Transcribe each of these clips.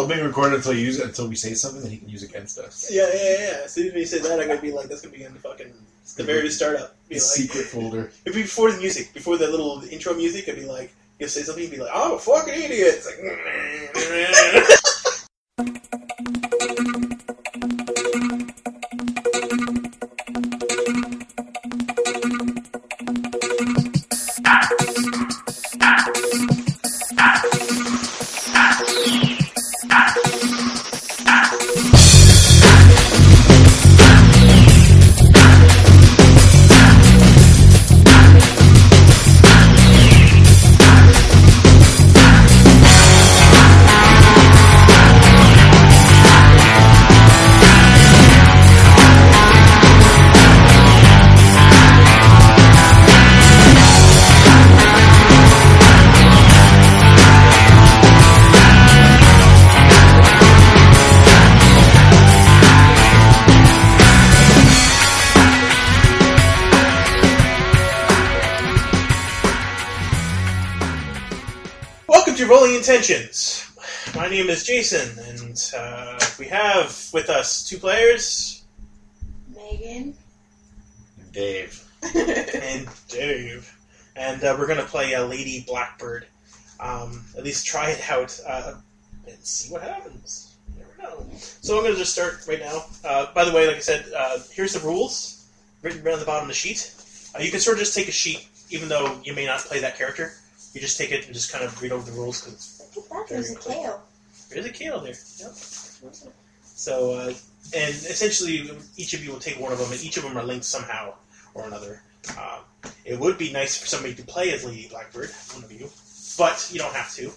being recorded until you use it, until we say something that he can use against us. Yeah. As soon as we say that, I'm gonna be like, that's gonna be in the fucking the very startup. Be like, secret folder. It'd be before the music, before the little intro music. I'd be like, you'll say something, you'd be like, I'm a fucking idiot. It's like. Rolling Intentions. My name is Jason, and we have with us two players. Megan. Dave. And Dave. And we're going to play Lady Blackbird. At least try it out and see what happens. You never know. So I'm going to just start right now. By the way, like I said, here's the rules written right on the bottom of the sheet. You can sort of just take a sheet, even though you may not play that character. You just take it and just kind of read over the rules because I think that there's a kale. There's a kale there. Yep. So, and essentially, each of you will take one of them, and each of them are linked somehow or another. It would be nice for somebody to play as Lady Blackbird, one of you, but you don't have to.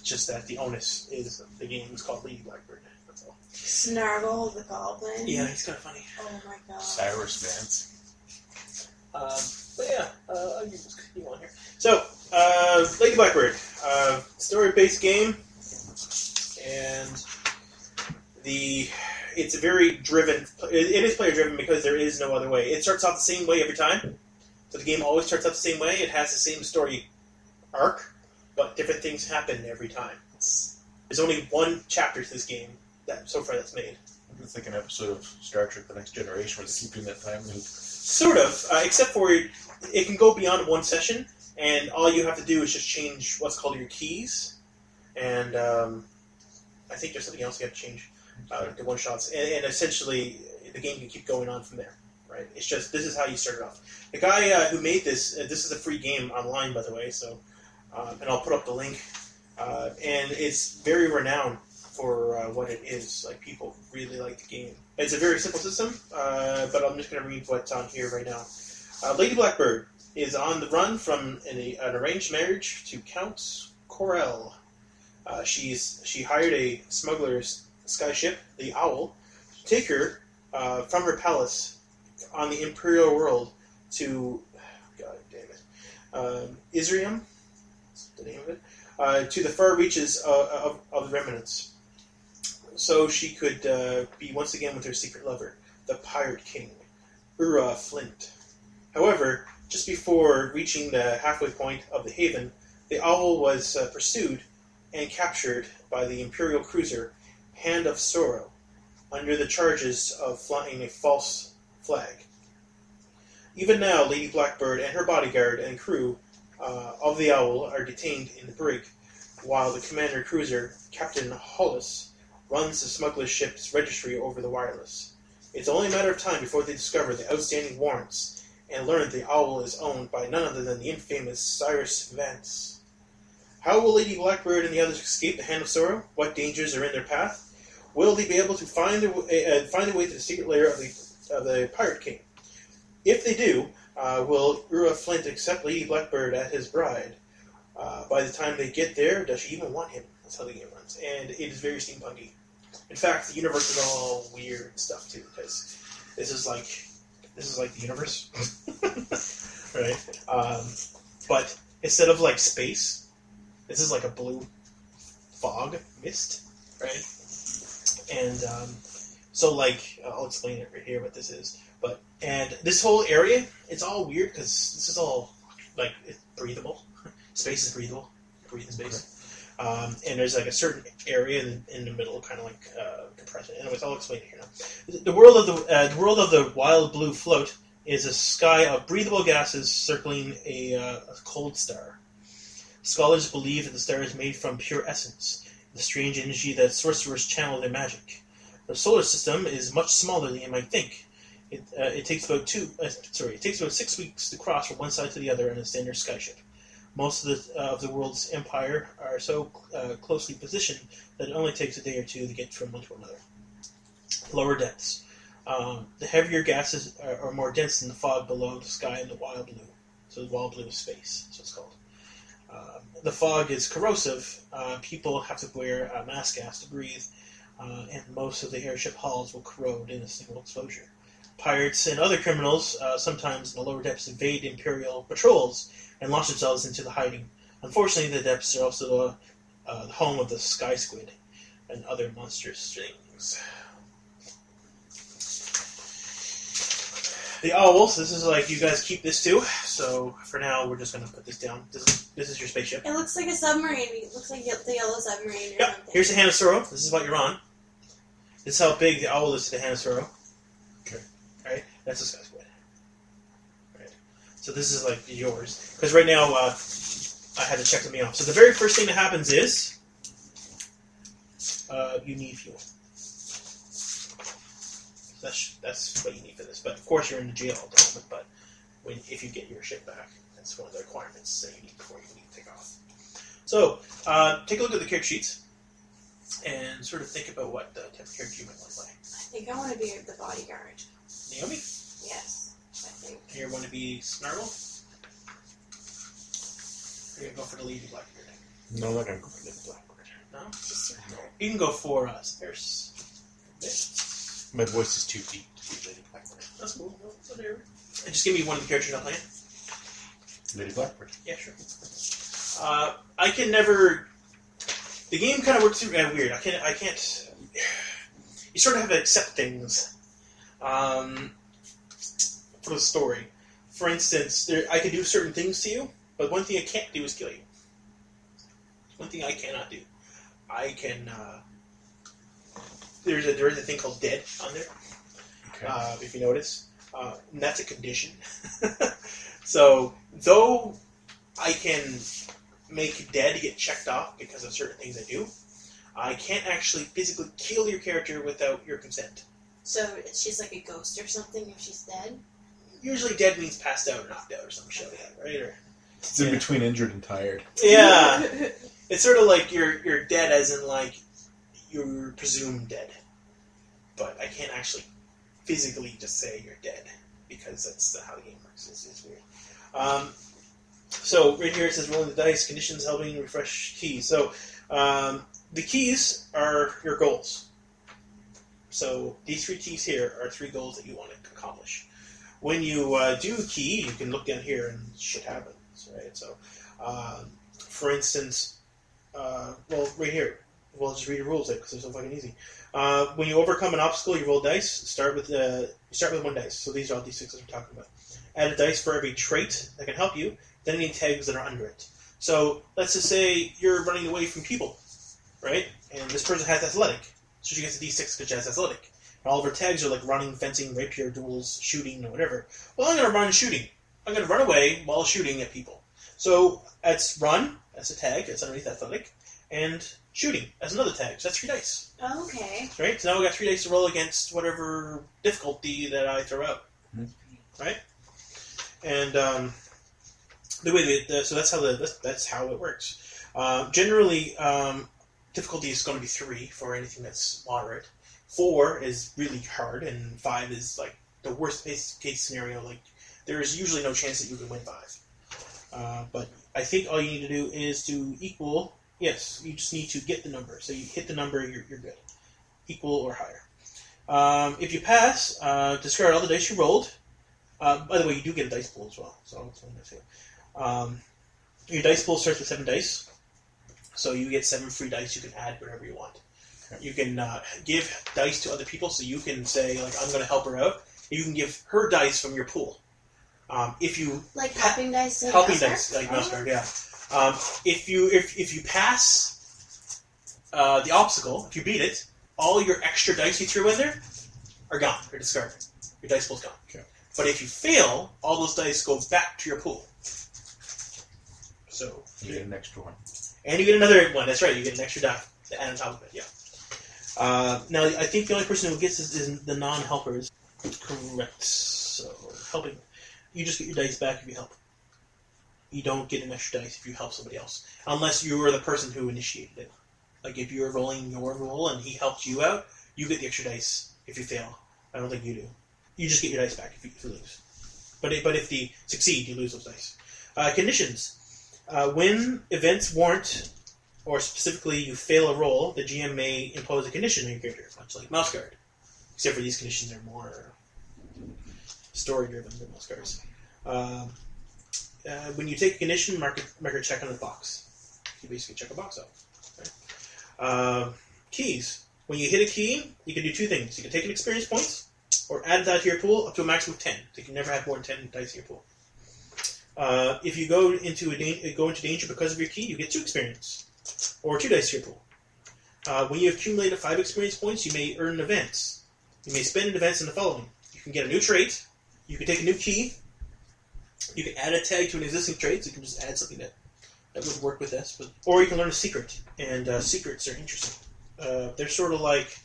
Just that the onus is the game is called Lady Blackbird. That's all. Snargle the Goblin. Yeah, he's kind of funny. Oh my god. Cyrus Vance. But yeah, I'll use this you on here. So, Lady Blackbird, story-based game, and it's a very driven. It is player-driven because there is no other way. It starts off the same way every time, so the game always starts out the same way. It has the same story arc, but different things happen every time. There's only one chapter to this game so far that's made. It's like an episode of Star Trek: The Next Generation where they keep doing that time loop. Sort of, except for it can go beyond one session, and all you have to do is just change what's called your keys, and I think there's something else you have to change the one shots, and essentially the game can keep going on from there. Right? It's just this is how you start it off. The guy who made this is a free game online, by the way. So, and I'll put up the link, and it's very renowned for what it is. Like, people really like the game. It's a very simple system, but I'm just going to read what's on here right now. Lady Blackbird is on the run from an arranged marriage to Count Corell. She hired a smuggler's skyship, the Owl, to take her from her palace on the Imperial world to, God damn it, Israel, the name of it, to the far reaches of the Remnants. So she could be once again with her secret lover, the Pirate King, Ura Flint. However, just before reaching the halfway point of the haven, the Owl was pursued and captured by the Imperial cruiser Hand of Sorrow, under the charges of flying a false flag. Even now, Lady Blackbird and her bodyguard and crew of the Owl are detained in the brig, while the commander cruiser, Captain Hollis, runs the smuggler's ship's registry over the wireless. It's only a matter of time before they discover the outstanding warrants and learn the Owl is owned by none other than the infamous Cyrus Vance. How will Lady Blackbird and the others escape the Hand of Sorrow? What dangers are in their path? Will they be able to find their way to the secret lair of the Pirate King? If they do, will Ura Flint accept Lady Blackbird as his bride? By the time they get there, does she even want him? That's how the game runs. And it is very steampunky. In fact, the universe is all weird and stuff too, because this is like the universe, right? But instead of like space, this is like a blue fog mist, right? And so like I'll explain it right here what this is. And this whole area, it's all weird because this is all like it's breathable. Space is breathable. Breathe in space. And there's like a certain area in the middle, kind of like compressed. Anyways, I'll explain it here now. The world of the wild blue float is a sky of breathable gases circling a cold star. Scholars believe that the star is made from pure essence, the strange energy that sorcerers channel their magic. The solar system is much smaller than you might think. It takes about 6 weeks to cross from one side to the other in a standard skyship. Most of the world's empire are so closely positioned that it only takes a day or two to get from one to another. Lower depths. The heavier gases are more dense than the fog below the sky in the wild blue. So the wild blue is space, that's what it's called. The fog is corrosive. People have to wear mask gas to breathe, and most of the airship hulls will corrode in a single exposure. Pirates and other criminals, sometimes in the lower depths, invade Imperial patrols and launch themselves into the hiding. Unfortunately, the depths are also the home of the sky squid and other monstrous things. The owls, this is like, you guys keep this too, so for now we're just going to put this down. This is your spaceship. It looks like a submarine. It looks like the yellow submarine or Yep, something. here's the Hanasoro. This is what you're on. This is how big the owl is to the Hanasoro. Okay. Right? That's the sky squid. Right. So this is like yours. Because right now, I had to check something off. So the very first thing that happens is, you need fuel. That's what you need for this. But of course, you're in the jail at the moment. But if you get your ship back, that's one of the requirements that you need before you need to take off. So take a look at the character sheets and sort of think about what type of character you might want to play. I think I want to be the bodyguard. Naomi, Yes, I think. you want to be Snargle? Or you gonna go for the Lady Blackbird? No, I'm not going to go for Lady Blackbird. No, Just super. you can go for Spears. My voice is too deep to be Lady Blackbird. That's cool. Whatever. And just give me one of the characters you're not playing. Lady Blackbird. Yeah, sure. I can never. The game kind of works through weird. I can't. You sort of have to accept things for the story. For instance, I can do certain things to you, but one thing I can't do is kill you. One thing I cannot do. I can. There is a thing called dead on there. Okay. If you notice, and that's a condition. So though I can make dead get checked off because of certain things I do, I can't actually physically kill your character without your consent. So she's like a ghost or something if she's dead? Usually dead means passed out or knocked out or some shit like that, right? Or, It's in between injured and tired. yeah. It's sort of like you're dead as in like you're presumed dead. But I can't actually physically just say you're dead because that's how the game works. It's weird. So right here it says rolling the dice, conditions helping refresh keys. So the keys are your goals. So these 3 keys here are 3 goals that you want to accomplish. When you do a key, you can look down here and shit happens, right? So, for instance, right here, we'll just read the rules because they're so fucking easy. When you overcome an obstacle, you roll dice. Start with 1 dice. So these are all d6s we're talking about. Add a dice for every trait that can help you, then any tags that are under it. So let's just say you're running away from people, right? And this person has athletic, so she gets a d6 because she has athletic. And all of her tags are like running, fencing, rapier, duels, shooting, or whatever. Well, I'm going to run shooting. I'm going to run away while shooting at people. So that's run, that's a tag, that's underneath athletic, and shooting, that's another tag. So that's 3 dice. Oh, okay. Right? So now we got 3 dice to roll against whatever difficulty that I throw out. Mm-hmm. Right? And the way so that's how it works. Generally, difficulty is going to be 3 for anything that's moderate. 4 is really hard, and 5 is like the worst case scenario. Like there is usually no chance that you can win 5. But I think all you need to do is to equal. Yes, you just need to get the number. So you hit the number, you're good. Equal or higher. If you pass, discard all the dice you rolled. By the way, you do get a dice pool as well. So I'll explain that to you. Your dice pool starts with 7 dice. So you get 7 free dice. You can add whatever you want. Okay. You can give dice to other people. So you can say, like, I'm going to help her out. You can give her dice from your pool. If you like helping dice, helping dice, like Mouse Guard, yeah. If you pass the obstacle, if you beat it, all your extra dice you threw in there are gone. They're discarded. Your dice pool's gone. Okay. But if you fail, all those dice go back to your pool. So You get an extra one. and you get another one. That's right. You get an extra die to add on top of it. Yeah. Now, I think the only person who gets this is the non-helpers. Correct. So, helping. You just get your dice back if you help. You don't get an extra dice if you help somebody else. Unless you are the person who initiated it. Like, if you're rolling your roll and he helped you out, you get the extra dice if you fail. I don't think you do. You just get your dice back if you lose. But if you succeed, you lose those dice. Conditions. When events warrant, or specifically you fail a roll, the GM may impose a condition on your character, much like Mouse Guard. Except for these conditions are more story-driven than Mouse Guards. When you take a condition, mark a check on the box. You basically check a box out. Right? Keys. When you hit a key, you can do two things. You can take an experience points, or add that to your pool up to a maximum of 10. So you can never have more than 10 dice in your pool. If you go into danger because of your key, you get 2 experience, or 2 dice to your pool. When you accumulate 5 experience points, you may earn an event. You may spend an event in the following. You can get a new trait, you can take a new key, you can add a tag to an existing trait, so you can just add something that would work with this, or you can learn a secret, and secrets are interesting. They're sort of like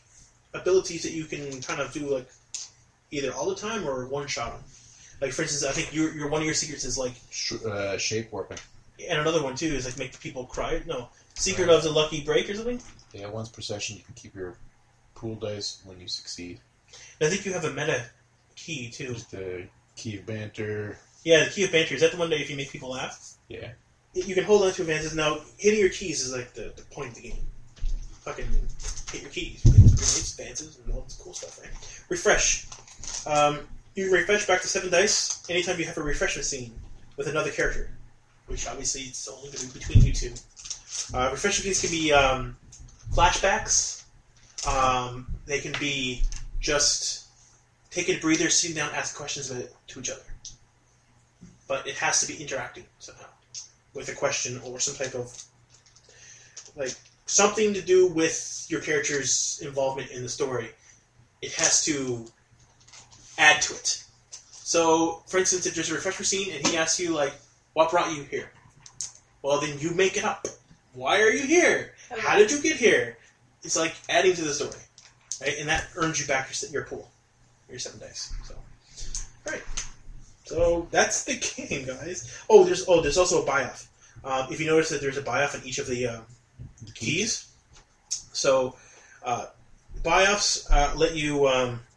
abilities that you can kind of do like either all the time or one-shot them. Like, for instance, I think your one of your secrets is like... shape warping. And another one, too, is like make people cry. No. Secret of the Lucky Break or something? Yeah, once per session you can keep your pool dice when you succeed. And I think you have a meta key, too. There's the Key of Banter. Yeah, the Key of Banter. Is that the one that if you make people laugh? Yeah. You can hold on to advances. Now, hitting your keys is like the point of the game. Fucking hit your keys. You can advances and all this cool stuff, right? Refresh. You can refresh back to 7 dice anytime you have a refreshment scene with another character, which obviously it's only going to be between you two. Refreshment scenes can be flashbacks. They can be just taking a breather, sitting down, asking questions to each other. But it has to be interacting somehow with a question or some type of like something to do with your character's involvement in the story. It has to add to it. So, for instance, if there's a refresher scene and he asks you, like, what brought you here? Well, then you make it up. Why are you here? Okay. How did you get here? It's like adding to the story. Right? And that earns you back your pool. Your 7 dice. So, alright. So, that's the game, guys. There's also a buy-off. If you notice that there's a buy-off in each of the keys. So, buy-offs let you...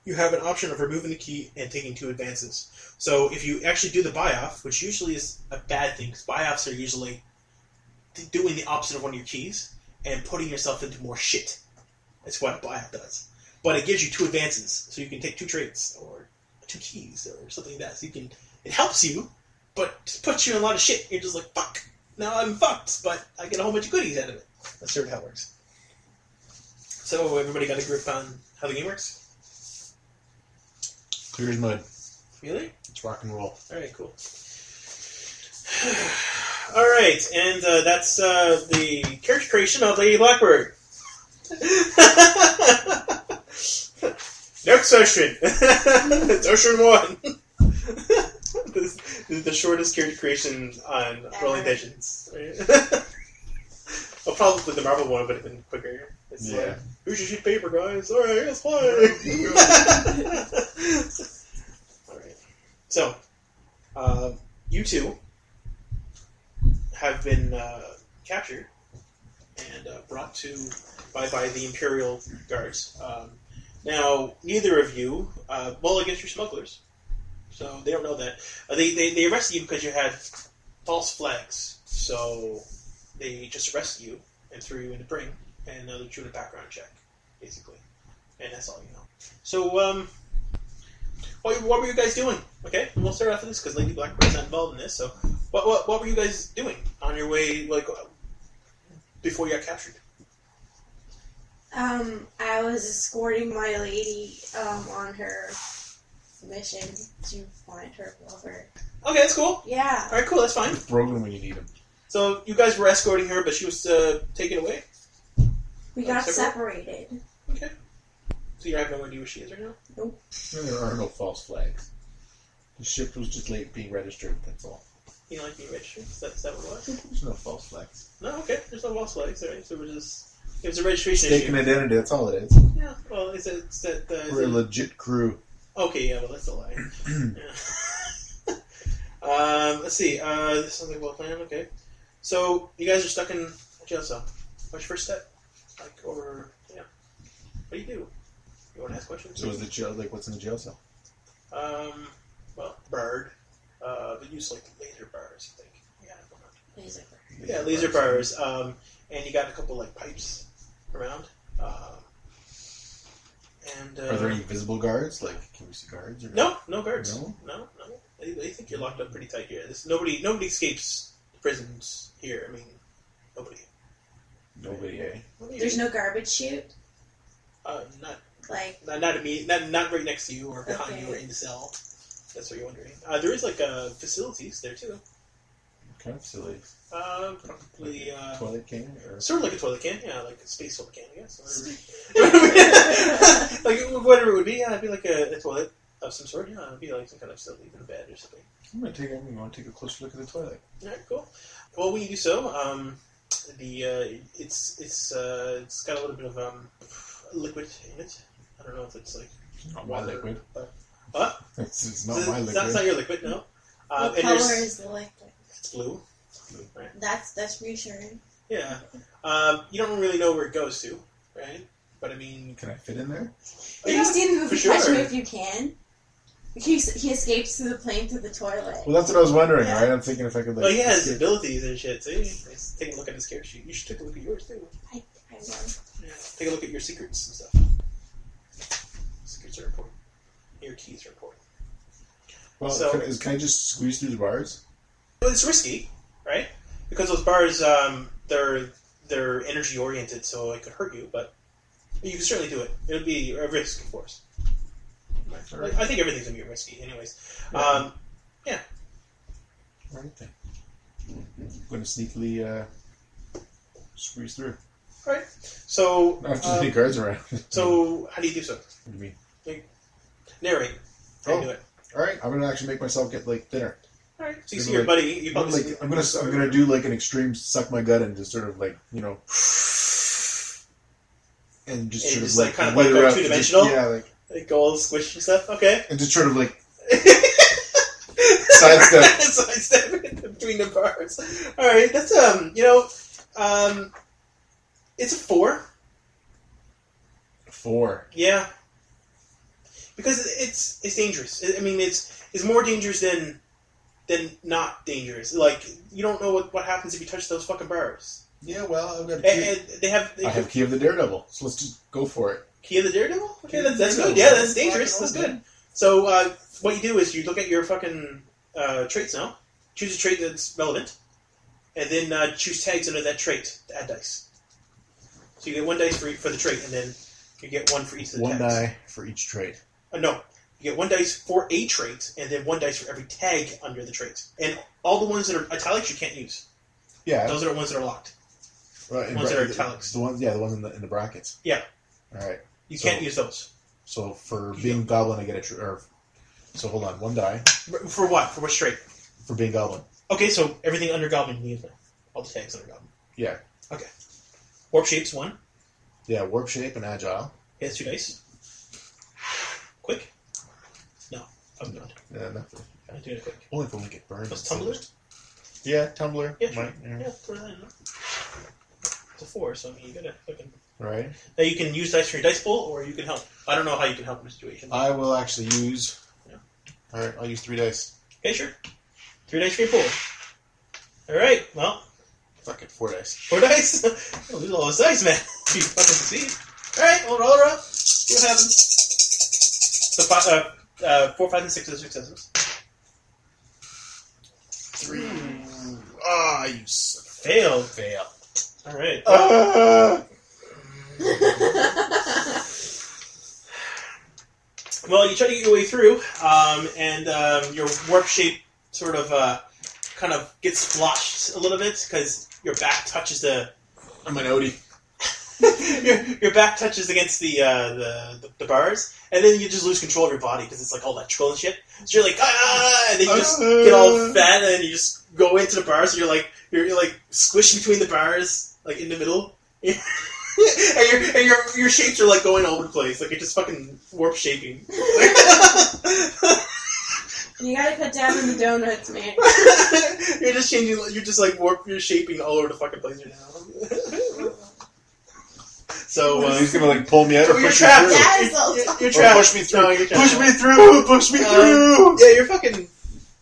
you have an option of removing the key and taking 2 advances. So if you actually do the buy-off, which usually is a bad thing, because buy-offs are usually doing the opposite of one of your keys and putting yourself into more shit. That's what a buy-off does. But it gives you 2 advances, so you can take 2 traits or 2 keys or something like that. So it helps you, but it puts you in a lot of shit. You're just like, fuck, now I'm fucked, but I get a whole bunch of goodies out of it. That's sort of how it works. So everybody got a grip on how the game works? Clear as mud. Really? It's rock and roll. Alright, cool. Alright, and that's the character creation of Lady Blackbird. Next session! Session 1! This is the shortest character creation on Rolling Legends. Right? Well, probably the Marvel one would have been quicker. It's like, here's your sheet of paper, guys. Alright, let's play! Alright. So, you two have been captured and brought to by the Imperial guards. Now, neither of you, I guess you're smugglers, so they don't know that. They arrested you because you had false flags, so they just arrested you and threw you in the bring, and now they're doing a background check, basically. And that's all you know. So, what were you guys doing? Okay, we'll start off with this because Lady Blackbird's not involved in this. So, what were you guys doing on your way, like, before you got captured? I was escorting my lady on her mission to find her lover. Okay, that's cool. Yeah. All right, cool. That's fine. Brogan when you need him. So you guys were escorting her, but she was taken away. We got separated. Okay. So you have no idea where she is right now? Nope. No, there are no false flags. The ship was just late being registered, that's all. You don't like being registered? Is that what it was? There's no false flags. No, okay. There's no false flags, alright. So it was a registration Mistaken issue. identity, that's all it is. Yeah, well, it's that... We're a legit crew. Okay, yeah, well, that's a lie. Let's see. This sounds like well planned. Okay, so you guys are stuck in a jail cell. What's your first step? Like, or yeah, what do? You want to ask questions? So is the jail, like, what's in the jail cell? Well, bird. They use like laser bars, I think. Yeah, I don't know. Laser bars. Yeah, laser bars. And you got a couple like pipes around. And Are there any visible guards? Like, can we see guards? Or no guards. No? They think you're locked up pretty tight here. Nobody escapes the prisons here. I mean, nobody. Nobody, eh? There's no garbage chute? Not Like... not immediate, not right next to you or behind Okay. you or in the cell. That's what you're wondering. There is like facilities there too. What kind of facilities? Probably Toilet can? Or? sort of like a toilet can, yeah, like a space toilet can, I guess. Like whatever it would be, yeah, it'd be like a toilet of some sort. Yeah, it'd be like some kind of facility, even a bed or something. I'm going to take a closer look at the toilet. All right, cool. Well, when you do so, it's got a little bit of liquid in it. I don't know if it's like Not my liquid. What? It's not my liquid. It's not your liquid, no. What and color is the liquid? It's blue. Right. That's reassuring. Yeah. You don't really know where it goes to, right? But I mean, Can I fit in there? Have you seen the movie for sure. Catch Me If You Can? He escapes through the plane through the toilet. Well, that's what I was wondering, Yeah. right? I'm thinking if I could, like... well, he has escape. abilities and shit. See, he's taking a look at his character sheet. You should take a look at yours too. I will. Yeah. Take a look at your secrets and stuff. Secrets are important. Your keys are important. Well, So- can I just squeeze through the bars? Well, it's risky, right? Because those bars, they're energy oriented, so it could hurt you. But you can certainly do it. It would be a risk, of course. Right. I think everything's gonna be risky, anyways. Yeah. Yeah. All right, then. I'm going to sneakily squeeze through. All right. So, Not if there's any guards around. so how do you do so? What do you mean? Narrate. How do you do it? All right, I'm going to actually make myself get, like, thinner. All right. So you Gonna see your like- buddy. You I'm gonna do like an extreme suck my gut and just sort of like, you know, and just And sort just, of like, kind of weather like go up, two-dimensional? yeah, like, Like go all squish and stuff. Okay. and just sort of like sidestep. Sidestep between the bars. All right. That's it's a 4. 4. Yeah. Because it's dangerous. I mean, it's more dangerous than not dangerous. Like, you don't know what happens if you touch those fucking bars. Yeah, well, I've got And they have I have Key of the Daredevil, so let's just go for it. Key of the Daredevil? Okay, Key of the that's Daredevil. good. Yeah, that's dangerous. Rock That's and roll, good. So, what you do is you look at your fucking traits now, choose a trait that's relevant, and then choose tags under that trait to add dice. So you get 1 dice for the trait, and then you get 1 for each of the 1 tags. die for each trait. No. You get 1 dice for a trait, and then 1 dice for every tag under the trait. And all the ones that are italics you can't use. Yeah. Those are the ones that are locked. Right, ones that are italics. The ones in the brackets. Yeah. All right. You So- can't use those. So for being goblin, I get so hold on, 1 die For what? For which trait? for being goblin. Okay, so everything under Goblin you can use now. All the tags under Goblin. Yeah. Okay. Warp Shape's 1. Yeah, warp shape and agile. He has 2 dice. Quick? No. I'm not. Yeah, no, I'm doing it quick. only if we get burned. Plus Tumbler? Yeah, tumbler. Yeah, sure. Might, yeah. Yeah, throw that in there. It's a 4, so I mean, you gotta fucking... Right. Now you can use dice from your dice pool, or you can help. I don't know how you can help in a situation. I will actually use. Yeah. All right, I'll use 3 dice. Okay, sure. 3 dice for your pool. Alright, well, Fuck it, 4 dice. 4 dice? Oh, lose all those dice, man. You fucking succeed. Alright, we'll roll around. See what happens. So 4, 5, and 6 are successes. 3. Ah, you son Failed. fail. Alright. Well, you try to get your way through, and your warp shape sort of kind of gets splotched a little bit because your back touches the... I'm an Odie. your back touches against the bars, and then you just lose control of your body because it's like all electrical and shit. So you're like, and then you just get all fat, and then you just go into the bars. And you're like squished between the bars, like in the middle. And your shapes are like going all over the place, like you're just fucking warp shaping. You gotta cut down on the donuts, man. You're just changing. You're just like warp. You're shaping all over the fucking place right now. So he's gonna like pull me out or you're push me trapped. through. You're trapped. Push me through. No, you're trapped. Push me through. Push me through. Yeah, you're fucking.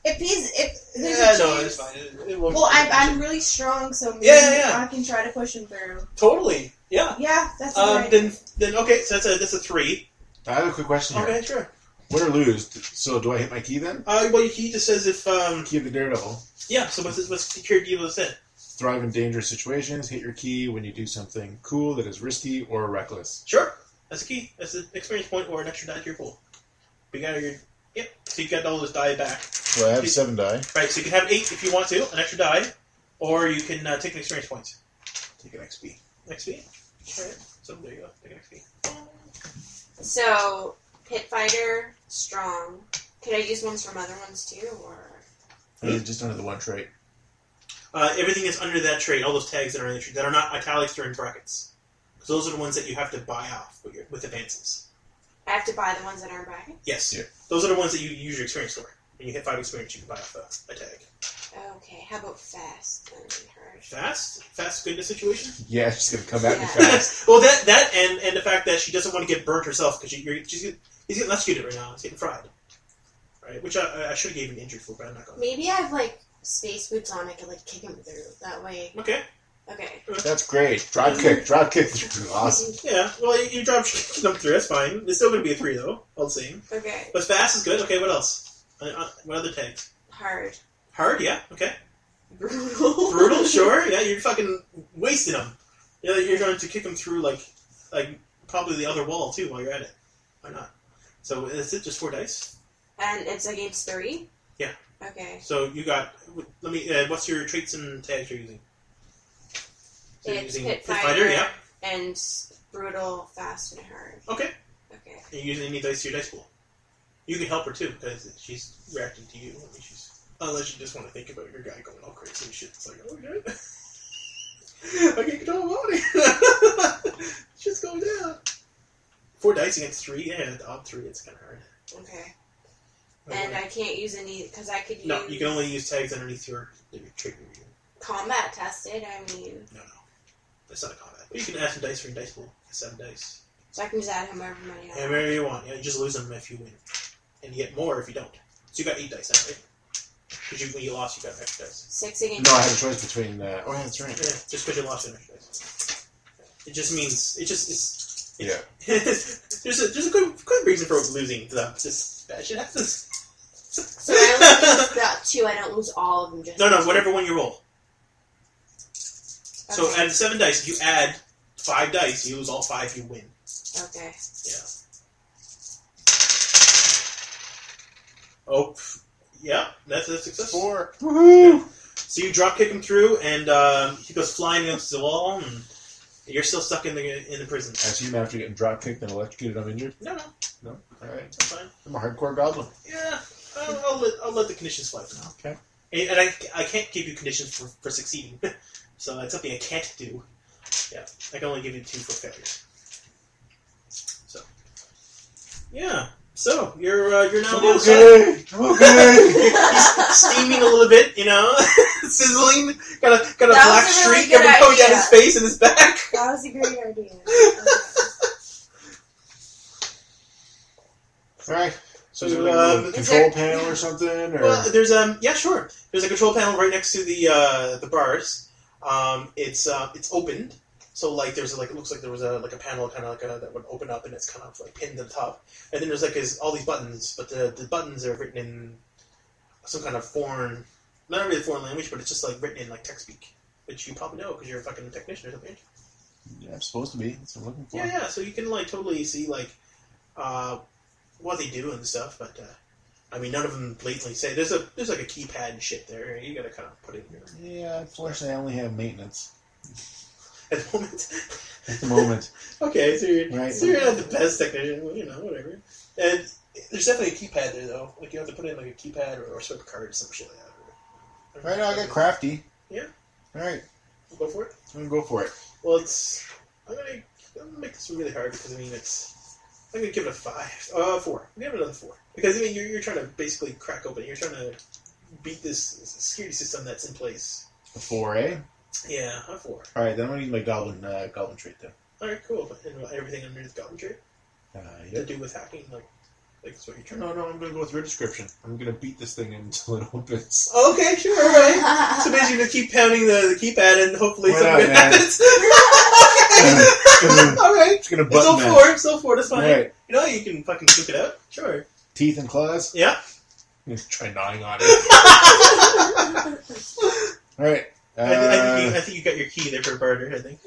If there's a No, chance- it's fine. It won't Well, be- I'm really strong, so maybe Yeah. I can try to push him through. Totally. Yeah. Yeah, that's right. Then okay. So that's a 3. I have a quick question here. Okay, sure. Win or lose? So do I hit my key then? Well, your key just says if Key of the Daredevil. yeah. So what's the cure deal said? Thrive in dangerous situations. Hit your key when you do something cool that is risky or reckless. Sure. That's a key. That's an experience point or an extra die to your pool. You got your yep. So you got all those die back. So I have 7 die. Right. So you can have 8 if you want to, an extra die, or you can take an experience points. Take an XP. XP. Alright. So there you go. Take an XP. So, Pit Fighter, strong. Could I use ones from other ones too, or? Just under the one trait. Everything is under that trait. All those tags that are in the trait that are not italics, they're in brackets. Because those are the ones that you have to buy off with advances. I have to buy the ones that aren't bracket? Yes. Yeah. Those are the ones that you use your experience for. When you hit 5 experience, you can buy off a tag. Okay, how about fast? Hard. Fast? Fast good in a situation? Yeah, she's gonna come at me Yeah. fast. Well, that and the fact that she doesn't want to get burnt herself because he's getting electrocuted right now. He's getting fried. Right? Which I should have gave him injured for, but I'm not going to. Maybe I have, like, space boots on, I could, like, kick him through. That way. Okay. Okay. That's great. Drop kick through. Awesome. Yeah, well, you drop them through, that's fine. It's still going to be a 3, though, all the same. Okay. But fast is good. Okay, what else? What other tags? Hard. Hard, yeah, okay. Brutal. Brutal, sure, yeah, you're fucking wasting them. Yeah, you're going to kick them through, like probably the other wall, too, while you're at it. Why not? So, is it just 4 dice? And it's against 3? Yeah. Okay. So, you got, what's your traits and tags you're using? So you're It's using Pit Fighter, Fighter, yeah. and Brutal, Fast, and Hard. Okay. Okay. Are you using any dice to your dice pool? You can help her, too, because she's reacting to you. I mean, unless you just want to think about your guy going all crazy and shit. It's like, oh, shit. I can't control my body. Shit's going down. 4 dice against 3? Yeah, the odd 3, it's kind of hard. Okay. And I can't use any, because I could use... No, you can only use tags underneath your trait review. Combat tested, I mean... No. That's not a combat. But you can add some dice for your dice pool. 7 dice. So I can just add however many I Yeah, want. wherever you want. Yeah, you just lose them if you win. And you get more if you don't. So you got 8 dice now, right? Because when you lost, you got an extra dice. 6 against... No, I had a choice between. Oh, yeah, that's right. Yeah, just because you lost an extra dice. It just means Yeah. there's a good reason for losing to them. Just bad shit happens. So I only lose the 2, I don't lose all of them just... No, whatever one you roll. So Okay. out of 7 dice, if you add 5 dice, you lose all 5, you win. Okay. Yeah. Oh, yeah, that's a success. 4. Woohoo! So you drop kick him through, and he goes flying against the wall, and you're still stuck in the prison. I assume after getting drop kicked and electrocuted, I'm injured? No, No? Alright. that's fine. I'm a hardcore goblin. Yeah, I'll let the conditions fly for now. Okay. And I can't give you conditions for succeeding, so that's something I can't do. Yeah, I can only give you 2 for failures. So, yeah. So you're now I'm okay! I'm okay! He's steaming a little bit, sizzling. Got a That black was a really streak good coming down idea. his face and his back. That was a great idea. Alright. So is there So, like a little is control there- panel or something? Or? Well, there's yeah, sure. There's a control panel right next to the bars. It's opened, so like there's it looks like there was a panel kind of that would open up and it's kind of like pinned to the top. And then there's all these buttons, but the buttons are written in some kind of foreign, not really foreign language, but it's just like written in like tech speak, which you probably know because you're a fucking technician or something. Yeah, I'm supposed to be. That's what I'm looking for. Yeah. So you can like totally see like what they do and stuff, but I mean none of them blatantly say. There's like a keypad and shit there. You gotta kind of put it in your. Yeah, unfortunately, I only have maintenance. At the moment. At the moment. Okay, so you're, Right. so you're not the best technician. Well, whatever. And there's definitely a keypad there, though. Like, you have to put in, like, a keypad or swipe a card or some shit like that. Right, I got crafty. Yeah. Alright. Go for it. I'm gonna go for it. Well, I'm gonna make this really hard because, I'm gonna give it a 5. 4. I'm gonna give it another 4. Because, you're trying to basically crack open. You're trying to beat this security system that's in place. A 4, eh? Yeah, a 4. Alright, then I'm gonna use my goblin trait then. Alright, cool. And everything under the goblin trait? To Yep. do with hacking? Like that's what you're trying No, I'm gonna go with your description. I'm gonna beat this thing until it opens. Okay, sure, alright. So basically you're gonna keep pounding the keypad and hopefully Why something not, happens. Alright. Just gonna It's button all that. 4, it's all 4, that's fine. Right. You can fucking cook it out. Sure. Teeth and claws. Yeah. Try gnawing on it. Alright. I think you got your key there for barter, I think.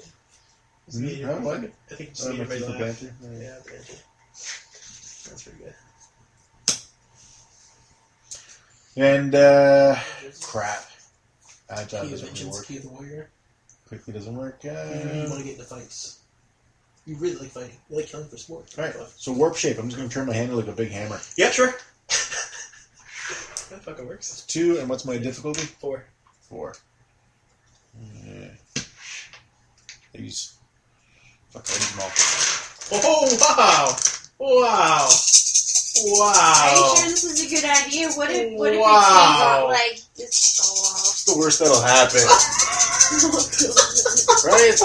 I like it. I think you just need my everybody teeth to are laugh. banter. Right. Yeah, banter. That's pretty good. And, crap. Agile Key of doesn't really Vengeance, work. Key of the Warrior. Quickly doesn't work. You want to get into fights. You really like fighting. You like killing for sport. Alright, so warp shape. I'm just going to turn my handle like a big hammer. Yeah, sure. That fucking works. 2, and what's my difficulty? 4. 4. These. Fuck, I use them all. Oh, wow! Wow! Wow! Are you sure this is a good idea? What if it Wow. turns out like this? What's the worst that'll happen? Right? It's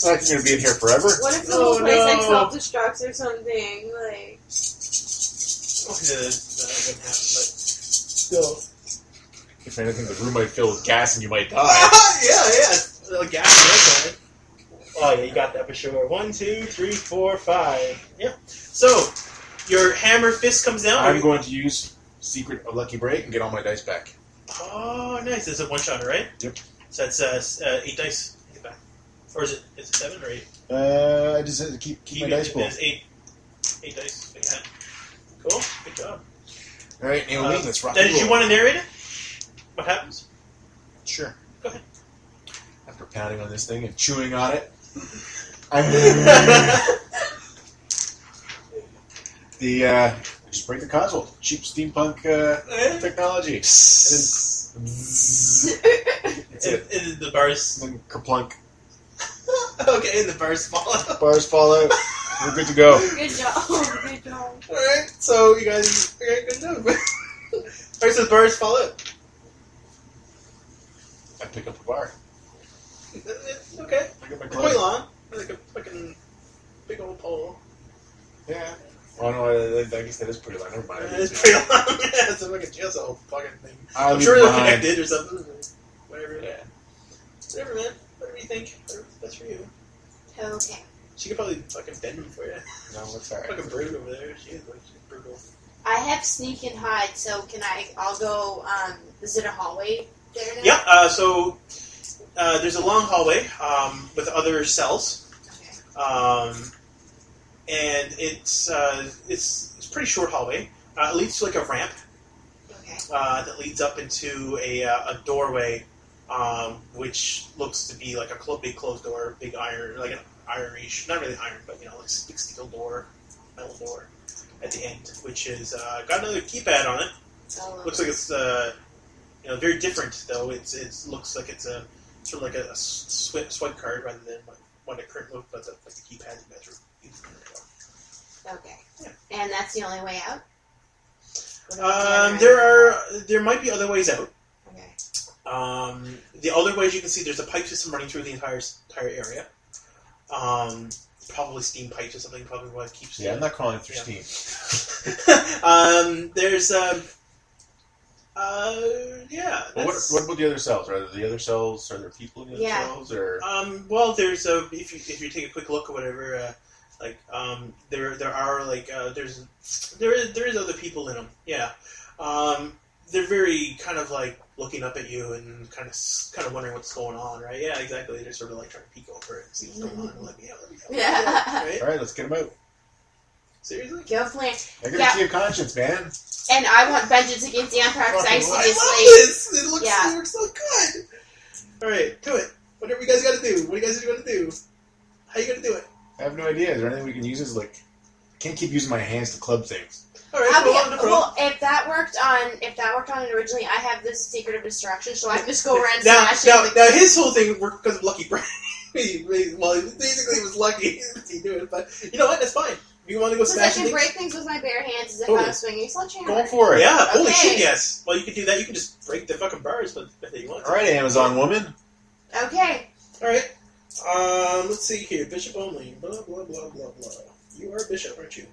not going to be in here forever. What if the whole place no. like self-destructs or something? Like, Okay, that wouldn't happen, but still. If anything, the room might fill with gas and you might die. Yeah. Like gas on that side. Oh yeah, you got that for sure. 1, 2, 3, 4, 5. Yeah. So your hammer fist comes down. I'm going to use Secret of Lucky Break and get all my dice back. Oh, nice. It's a one-shot, right? Yep. So that's 8 dice. Get back. Or is it 7 or 8? I just had to keep my dice full. There's 8 dice. Yeah. Cool. Good job. Alright, Naomi, let's rock Did and roll. you want to narrate it? What happens? Sure. Go ahead. After pounding on this thing and chewing on it, just break the console. Cheap steampunk technology. And that's it. And the bars. And then kerplunk. Okay, and the bars fall out. Bars fall out. We're good to go. good job, good job. Alright, so you guys, good job. Alright, so the bars fall out. I pick up the bar. Okay. I get my It's quite glove. long. Like a fucking big old pole. Yeah. Oh no, I guess that is pretty long. Never mind. It's pretty long. Yeah, it's like a jail cell fucking thing. I'll I'm leave sure it they're behind. connected or something. Whatever. Yeah. Whatever, man. Whatever you think. Whatever's best for you. Okay. She could probably fucking bend him for you. No, it's alright. Fucking brood over there. She's brutal. I have sneak and hide, so I'll go, is it a hallway there now? Yeah, so there's a long hallway with other cells. Okay. And it's a pretty short hallway. It leads to like a ramp Okay. that leads up into a doorway, which looks to be like a big closed door, big iron, like an ironish, not really iron, but like big steel door, metal door at the end, which is got another keypad on it. Oh, Looks like it's very different though. It looks like it's a sort of like a swipe card rather than what it currently looks like the keypad you guys are using. okay. Yeah. And that's the only way out? There might be other ways out. Okay. The other ways you can see there's a pipe system running through the entire area. Probably steam pipes or something. Probably what keeps. Yeah, I'm not calling it through steam. There's yeah. Well, what about the other cells? Are there there people in the other Yeah. cells? Or Well, there's if you take a quick look or whatever, there is other people in them. Yeah. They're very kind of like looking up at you and kind of wondering what's going on, right? Yeah, exactly. They're sort of like trying to peek over it and see what's going on. And let me out. Yeah. Right? Alright, let's get them out. Seriously? Go plan. I got Yeah. a key of conscience, man. And I want Vengeance Against the Empire because I used to I just love like... this. It looks so good. All right, do it. Whatever you guys got to do. What do you guys going to do? How you going to do it? I have no idea. Is there anything we can use? I can't keep using my hands to club things. All right. Well, if that worked on it originally, I have this secret of destruction, so I can just go around smashing. Now his whole thing worked because of Lucky Brand. Well, basically he was lucky to do it, but you know what? That's fine. If you want to go smash I can things, break things with my bare hands as if I was swinging a sledgehammer. Go for it. yeah. Holy Okay. shit, yes. Well, you can do that. You can just break the fucking bars, but if you want. All right, Amazon woman. Okay. All right. Let's see here. Bishop only. Blah blah blah blah blah. You are a bishop, aren't you?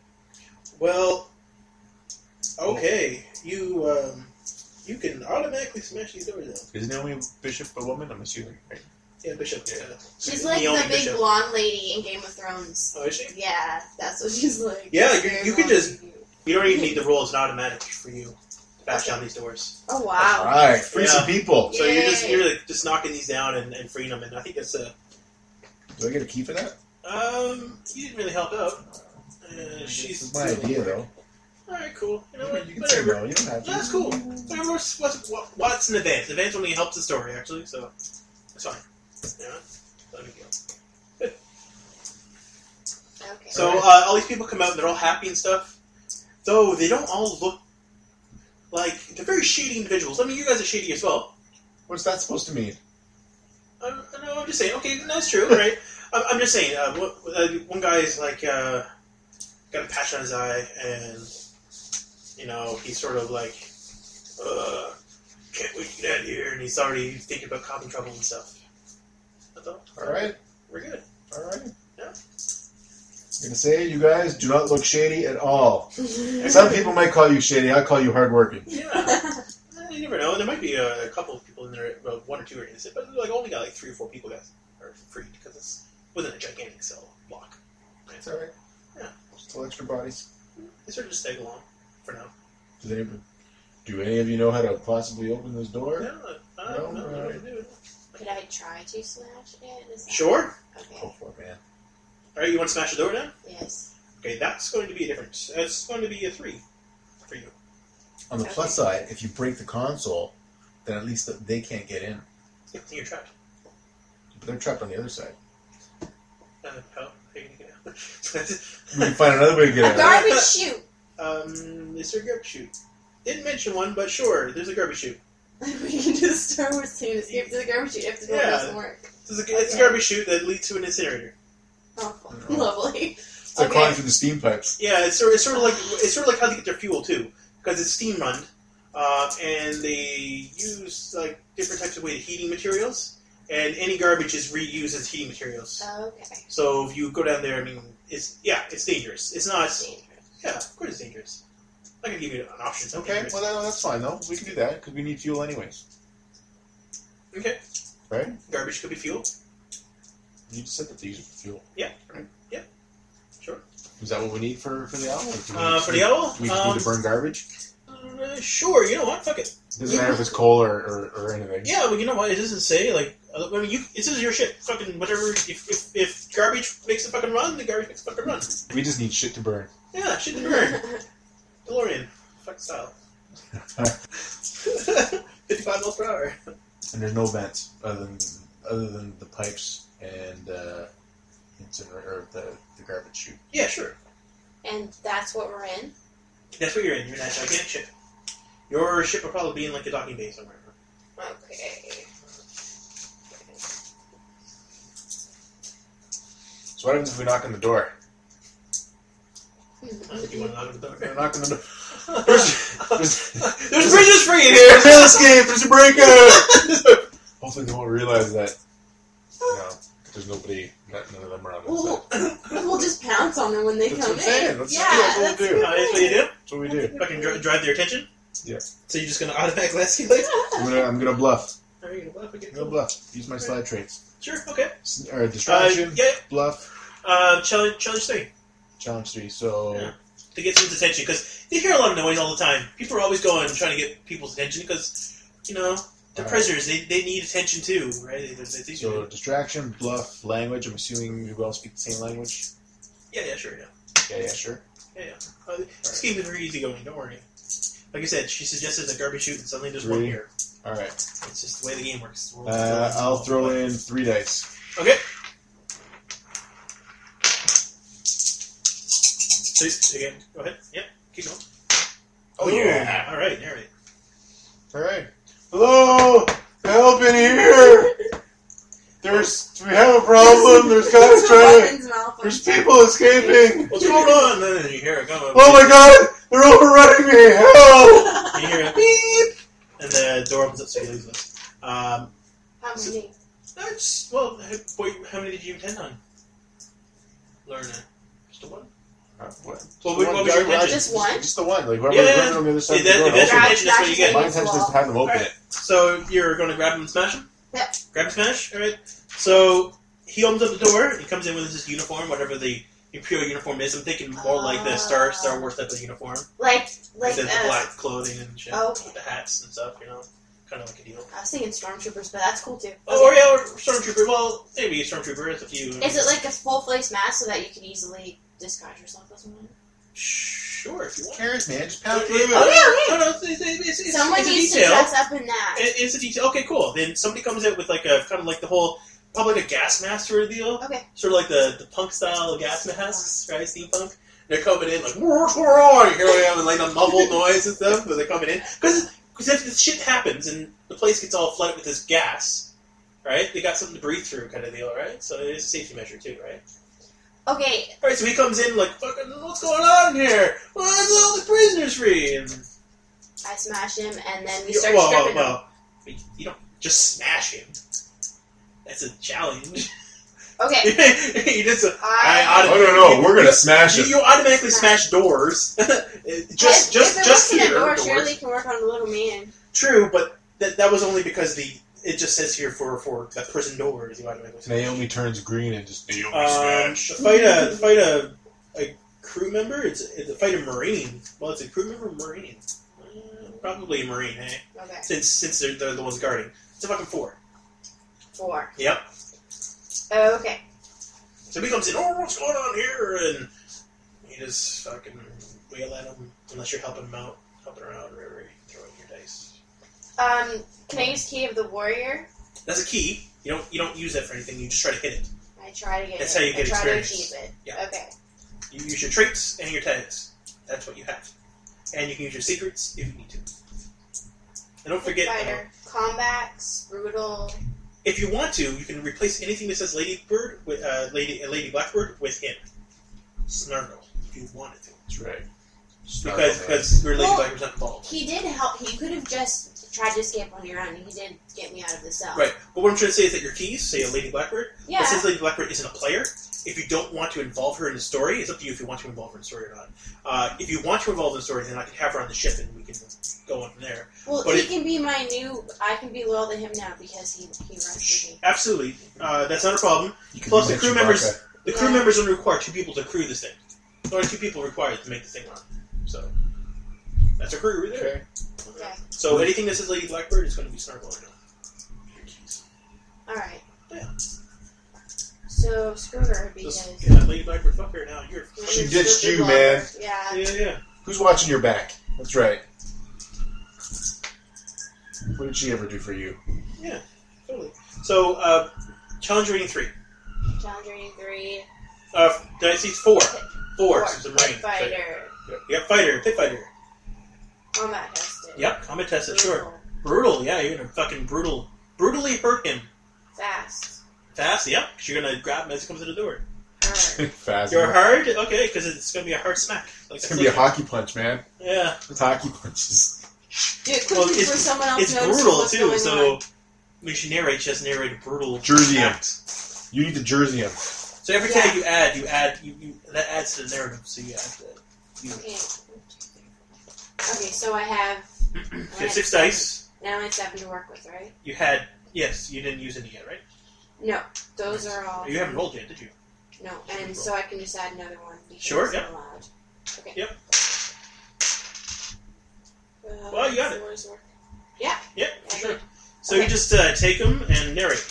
Well. Okay. You can automatically smash these doors down. Isn't Naomi Bishop a woman? I'm assuming, right? Yeah, bishop. Yeah. She's like Naomi the big Bishop. blonde lady in Game of Thrones. Oh, is she? Yeah, that's what she's like. Yeah, Very you can blonde just. lady. You don't even need the roll. It's an automatic for you to bash down these doors. Oh All wow. right, free Yeah. some people. So Yay. you're like just knocking these down and freeing them, and I think that's Do I get a key for that? you didn't really help out. This She's is my idea, though. All right, cool. You know what? You can say Whatever. no. You don't have to. That's cool. Whatever. What's in advance? Advance only helps the story, actually. So that's fine. Yeah. Not a big deal. Good. Okay. So all these people come out and they're all happy and stuff. Though they don't all look like they're very shady individuals. I mean, you guys are shady as well. What's that supposed to mean? No, I'm just saying. Okay, that's true, right? I'm just saying. One guy is like got a patch on his eye, and he's sort of like, can't wait to get out of here, and he's already thinking about causing trouble and stuff. That's all. All right. We're good. All right. Yeah. I'm gonna say you guys do not look shady at all. Some people might call you shady. I call you hardworking. Yeah. You never know. There might be a couple of people in there. Well, one or two are innocent, but only got like 3 or 4 people guys are freed because it's within a gigantic cell block. Right? It's all right. Yeah. Still extra bodies. They sort of just tag along for now. Do any of you know how to possibly open this door? No, I don't know what to do. Could I try to smash it? Is that... Sure. Okay. Go for it, man. All right, you want to smash the door now? Yes. Okay. Okay, that's going to be a difference. That's going to be a 3 for you. On the plus side, if you break the console, then at least they can't get in. Yeah, you're trapped. But they're trapped on the other side. How are you going to get out? We can find another way to get A out. garbage chute. Is there a garbage chute? Didn't mention one, but sure, there's a garbage chute. We can just Star Wars team escape to the garbage chute if the door doesn't work. It's a garbage chute that leads to an incinerator. Oh, lovely. It's like crawling through the steam pipes. Yeah, it's sort of like how they get their fuel too, because it's steam run, and they use like different types of heating materials, and any garbage is reused as heating materials. Okay. So if you go down there, I mean, it's dangerous. It's not. Dangerous. Yeah, of course it's dangerous. I can give you an option. It's Okay, dangerous. well that's fine though. We can do that because we need fuel anyways, Okay. right? Garbage could be fuel. You just said that they use it for fuel. Yeah. Yeah. Sure. Is that what we need for the owl? For the owl, we just need to burn garbage. Sure. You know what? Fuck it. Doesn't matter if it's coal or anything. Yeah, well, you know what? It doesn't say I mean, this is your shit. Fucking whatever. If garbage makes a fucking run, the garbage makes a fucking run. We just need shit to burn. Yeah, shit to burn. DeLorean, fuck style. 55 miles per hour. And there's no vents other than the pipes and the garbage chute. Yeah, sure. And that's what we're in? That's what you're in. You're in that gigantic ship. Your ship will probably be in like a docking bay somewhere. Okay. So what happens if we knock on the door? I think you want to knock on the door. Knock on the door. There's bridges for you here! There's an escape! There's a breakout! Hopefully they won't realize that, there's nobody, none of them are on this side. We'll just pounce on them when they That's come what I'm saying. in. That's That's what we do. That's what you do? That's what we do. Fucking drive their attention? Yeah. So you're just going to automatically escalate? I'm gonna bluff. Are you going to bluff again? I'm gonna bluff. Use my slide traits. Sure, okay. Or distraction, Yeah. bluff, Challenge 3. challenge 3. So Yeah. To get someone's attention, because you hear a lot of noise all the time. People are always going, trying to get people's attention, because, they're prisoners. They need attention too, right? so distraction, bluff, language. I'm assuming we all speak the same language. Yeah, sure, yeah. Yeah, sure. Yeah. This game is very easy going, don't worry. Like I said, she suggested a garbage chute, and suddenly there's one 3, here. All right. It's just the way the game works. I'll throw in 3 dice. Okay. So again, go ahead. Yep, keep going. Oh, yeah. All right, narrate. All right. Hello, help in here. We have a problem. There's guys trying to. There's people escaping. What's going on? And then you hear it coming. Oh my God! They're overrunning me. Help! And you hear a beep, and the door opens up so you lose this. How many? How many did you intend on learning? Just the one? What? What was your intention? Just one? Just the one. Like, whoever Yeah. on the other side If of the door. that's your intention, that's what you get. My intention is to have them open Alright. it. So you're going to grab him and smash him? Yep. Grab and smash? Alright. So he opens up the door, he comes in with his uniform, whatever the Imperial uniform is. I'm thinking more like the Star Wars type of uniform. Like the black clothing and shit. Okay. With the hats and stuff, you know. Kind of like a deal. I was thinking stormtroopers, but that's cool too. Oh, yeah, or Stormtrooper. Well, maybe Stormtrooper. It's up to you. Is it like a full face mask so that you can easily disguise yourself as one? Sure, if you want. Cares, man. Just pound through Okay. No, it's Someone it's a needs to detail. dress up in that. It's a detail. Okay, cool. Then somebody comes out with like a kind of like the whole, probably like a gas mask sort of deal. Okay. Sort of like the punk style gas masks, right? Steampunk. They're coming in like, what's going on? You hear them and like a muffled noise and stuff, but they're coming in because if this shit happens and the place gets all flooded with this gas, right? They got something to breathe through, kind of deal, right? So it's a safety measure too, right? Okay. All right, so he comes in like, fucking, what's going on here? Why is all the prisoners free? And I smash him, and then we start stripping him. Well, you don't just smash him. That's a challenge. Okay. You just, no. We're gonna smash it. You automatically smash doors. just in here. the door, Doors. surely can work on the little man. True, but that was only because it just says here for the prison doors. You automatically smash. Naomi turns green and just Naomi smash. To fight a crew member, it's a fight a Marine. Well, it's a crew member, Marine. Probably a Marine, eh? Okay. Since they're the ones guarding. It's a fucking 4. 4. Yep. Okay. So he comes in, oh, what's going on here? And you just fucking wail at him, unless you're helping him out, helping her out, or whatever, you throw in your dice. Can I use Key of the Warrior? That's a key. You don't use that for anything, you just try to hit it. I try to get That's it. how you get I try experience. to achieve it. Yeah. Okay. You use your traits and your tags. That's what you have. And you can use your secrets if you need to. And don't forget... Fighter. Combats. Brutal. If you want to, you can replace anything that says Lady Bird with Lady Blackbird with him. Snargle, if you wanted to. That's right. Because Lady Blackbird's not involved. He did help. He could have just tried to escape on your own. He did get me out of the cell. Right. But what I'm trying to say is that your keys, say a Lady Blackbird, Yeah. but since Lady Blackbird isn't a player, if you don't want to involve her in the story, it's up to you if you want to involve her in the story or not. If you want to involve her in the story, then I can have her on the ship and we can go on from there. Well, but he can be my new... I can be loyal to him now because he rescued me. Absolutely. That's not a problem. Plus, the crew members only require 2 people to crew this thing. There's only 2 people required to make the thing run. So, that's a crew right there. Okay. So, anything that says Lady Blackbird is going to be Snargle or no. Alright. Yeah. So, screw her because... Yeah, Lady Blackbird, fuck her now. She ditched you, man. Yeah. Yeah. Who's watching your back? That's right. What did she ever do for you? Yeah, totally. So, challenge rating 3. Challenge rating 3. Did I see 4? 4. So it's a Pit range. fighter. Yep, fighter. Pit fighter. Combat tested. Yep, combat tested, sure. Brutal, yeah, you're gonna fucking brutally hurt him. Fast. Fast, yep, because you're gonna grab him as he comes to the door. Hard. Fast. You're hard? Okay, because it's gonna be a hard smack. Like It's gonna be a hockey punch, man. Yeah. It's hockey punches. Do it quickly before someone else it's notices brutal, what's too, going so... on. When she narrates, she has to narrate a brutal Jersey him. act. You need to jersey him. So every tag you add, that adds to the narrative, so you add to Okay. Okay, so I have... You have 6 dice. Now I have 7 to work with, right? You had... Yes, you didn't use any yet, right? No, those are all... You haven't rolled yet, did you? No, and so I can just add another one. Because Sure, it's yep. allowed. Okay. Yep. Well, you got it. Yeah. Yep, I sure. did. So Okay. you just take them and narrate.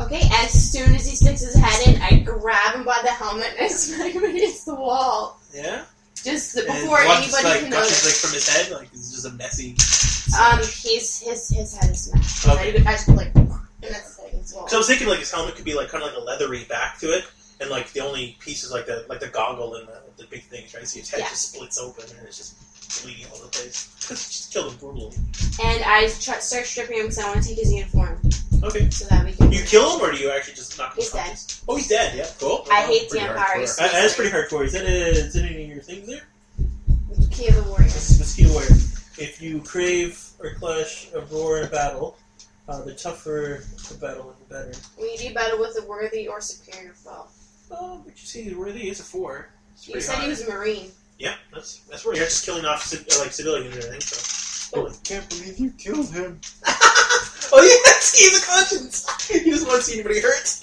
Okay, as soon as he sticks his head in, I grab him by the helmet and I smack him against the wall. Yeah? Just And before blood anybody just, like, can gushes notice. like from his head, like it's just a messy His head is smashed. Okay. I just like, and that's the thing as well. So I was thinking like his helmet could be like kind of like a leathery back to it, and like the only piece is like the goggle and the big things, right? So his head just splits open and it's just bleeding all over the place. Just killed him brutally. And I start stripping him because I want to take his uniform. Okay. So that we can. You kill him, or do you actually just knock him? He's dead. Oh, he's dead. Yeah, cool. I hate the Empire. That's pretty hardcore. Is that any of your things there? Key of the Warrior. This is Key of the Warrior. If you crave or clash a roar in battle, the tougher the battle, the better. When you do battle with a worthy or superior foe. Oh, but you see, worthy is a 4. You said he was a Marine. Yeah, that's where you're just killing off like civilians and everything. So. I can't believe you killed him. Oh yes, he's a conscience. He doesn't want to see anybody hurt.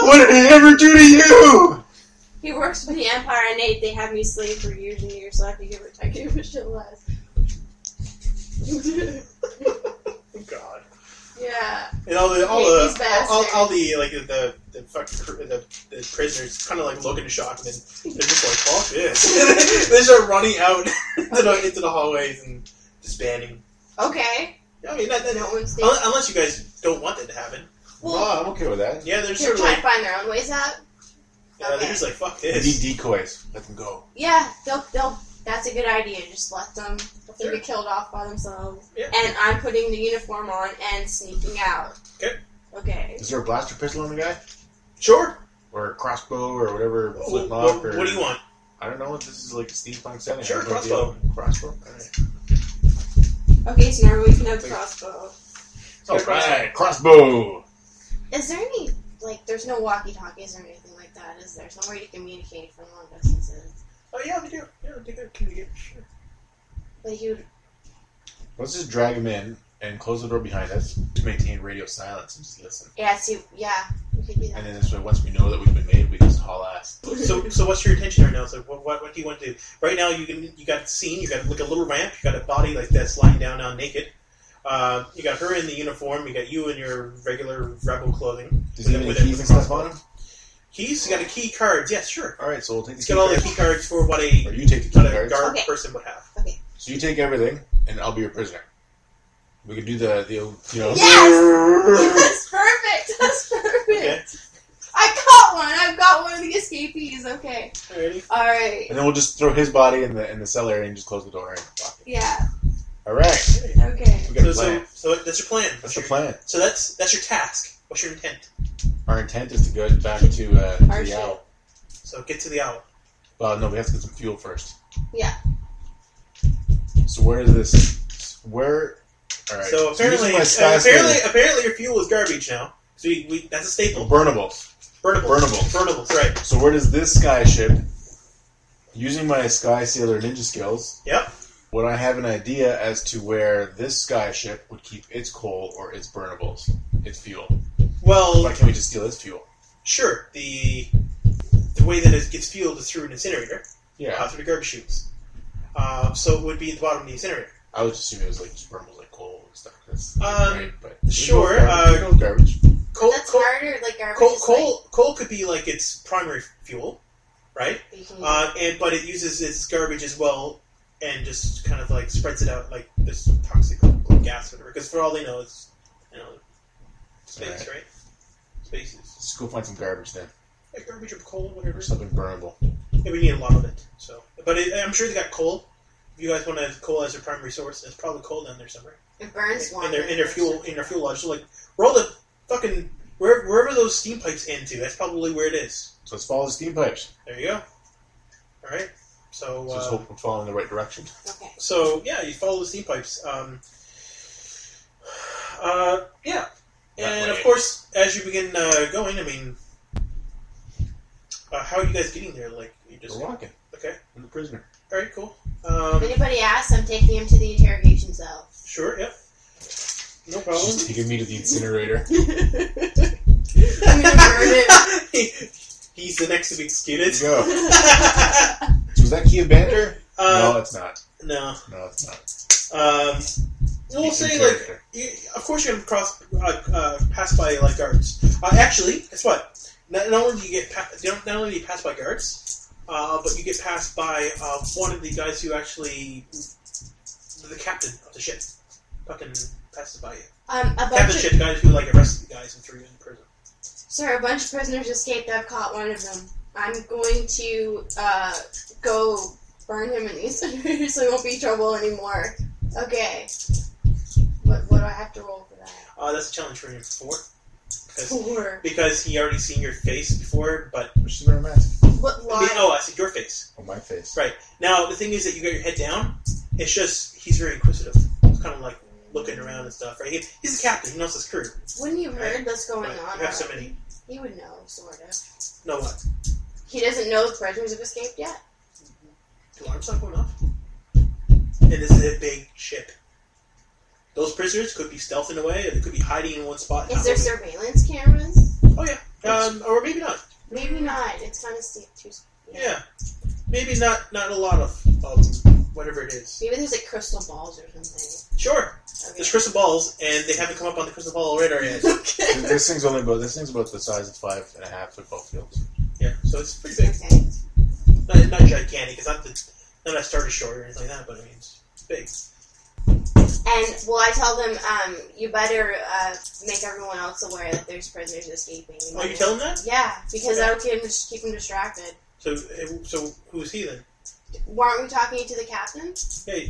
What did he ever do to you? He works for the Empire, and they have me slave for years and years, so I can give a shit less. Oh God. Yeah. And all the prisoners kind of like look into shock, and then they're just like, "Fuck this!" They start running out into the hallways and disbanding. Okay. I mean, unless you guys don't want that to happen. Well, I'm okay with that. Yeah, they're sort of trying to find their own ways out. Yeah, they're just like, "Fuck We this." need decoys. Let them go. Yeah, they'll. That's a good idea. Just let them get killed off by themselves. Yeah. And I'm putting the uniform on and sneaking out. Okay. Okay. Is there a blaster pistol on the guy? Sure. Or a crossbow or whatever, flintlock or... What do you want? I don't know if this is like a steampunk setting. Sure, I have no crossbow. idea. Crossbow? Alright. Okay, so now we can have the crossbow. Alright, crossbow! Is there any, like, there's no walkie-talkies or anything like that, is there? There's no way to communicate from long distances. Oh yeah, they do. Yeah, they could communicate. Sure. But you... Let's just drag him in and close the door behind us to maintain radio silence and just listen. Yeah, see, yeah, we could do that. And then this way, once we know that we've been made, we just haul ass. So what's your intention right now? So what do you want to do? Right now, you got the scene. You got like a little ramp. You got a body like that's lying down now naked. You got her in the uniform. You got you in your regular rebel clothing. Does he have any keys and stuff on him? Keys? You got a key card. Yes, sure. Alright, so we'll take the He's key got all cards. the key cards for what Or you take the key cards. guard person would have. Okay. So you take everything, and I'll be your prisoner. We could do the you know... Yes! That's perfect! That's perfect! Okay. I've got one of the escapees, okay. Alrighty. Alright. And then we'll just throw his body in the cellar area and just close the door and lock it. Yeah. Alright. Okay. We got a plan. So that's your plan. That's the plan. So that's your task. What's your intent? Our intent is to go back to the owl. So get to the owl. Well, no, we have to get some fuel first. Yeah. So where is this? Where? All right. So apparently your fuel is garbage now. So that's a staple. Burnables. Burnables, right. So where does this sky ship, using my Sky Sailor ninja skills, Yep. would I have an idea as to where this sky ship would keep its coal or its burnables, its fuel? Well, Why can't we just steal its fuel? sure. The way that it gets fueled is through an incinerator. Yeah. Through the garbage chutes. So it would be at the bottom of the incinerator. I was assuming it was like just burnables like coal and stuff. That's right, but sure. Garbage. Coal, That's coal, harder, like garbage. coal could be like its primary fuel, right? But it uses its garbage as well, and just kind of like spreads it out like this toxic gas, or whatever. Because for all they know, it's space, right? Spaces. Let's go find some garbage then. Yeah, garbage or coal, whatever. Or something burnable. Yeah, we need a lot of it. So, but I'm sure they got coal. If you guys want to have coal as your primary source, there's probably coal down there somewhere. It burns one. In their fuel lodge. So like, roll the fucking wherever those steam pipes end to. That's probably where it is. So let's follow the steam pipes. There you go. All right. So Just hope we're following the right direction. Okay. So yeah, you follow the steam pipes. Yeah. And of course, as you begin going, I mean, how are you guys getting there? Like, you just We're walking. Okay. I'm the prisoner. All right. Cool. If anybody asks, I'm taking him to the interrogation cell. Sure. Yep. No problem. She's taking me to the incinerator. I'm gonna burn it. He's the next to be executed. There you go. So was that key of banter? No, it's not. No. No, it's not. We'll say like, of course you're gonna pass by like guards. Actually, guess what? Not only do you get not only do you pass by guards, but you get passed by one of the guys who actually the captain of the ship fucking passes by you. Captain of the ship, the guys who arrested the guys and threw you in prison. Sir, a bunch of prisoners escaped. I've caught one of them. I'm going to go burn him in the incinerator so he won't be in trouble anymore. Okay. What do I have to roll for that? That's a challenge for him. 4. 4. Because he already seen your face before, but... She's wearing a mask. What lie? I said your face. Oh, my face. Right. Now, the thing is that you got your head down. It's just, he's very inquisitive. He's kind of looking around and stuff, right? He's the captain. He knows his crew. Wouldn't you heard that's going Right. on? You have so many. He would know, sort of. Know what? He doesn't know the prisoners have escaped yet. The alarm's not going off. And this is a big ship. Those prisoners could be stealthing away, or they could be hiding in one spot. Is there surveillance cameras? Oh, yeah. Or maybe not. Maybe not. It's kind of too... Yeah. Maybe not a lot of whatever it is. Maybe there's crystal balls or something. Sure. Okay. There's crystal balls, and they haven't come up on the crystal ball radar yet. Okay. This thing's about the size of 5.5 football fields. Yeah, so it's pretty big. Okay. Not gigantic. It's not a starter short or anything like that, but I mean, it's big. And will I tell them, you better make everyone else aware that there's prisoners escaping? Oh, you tell them that? Yeah, because that'll keep them distracted. So who's he then? Weren't we talking to the captain?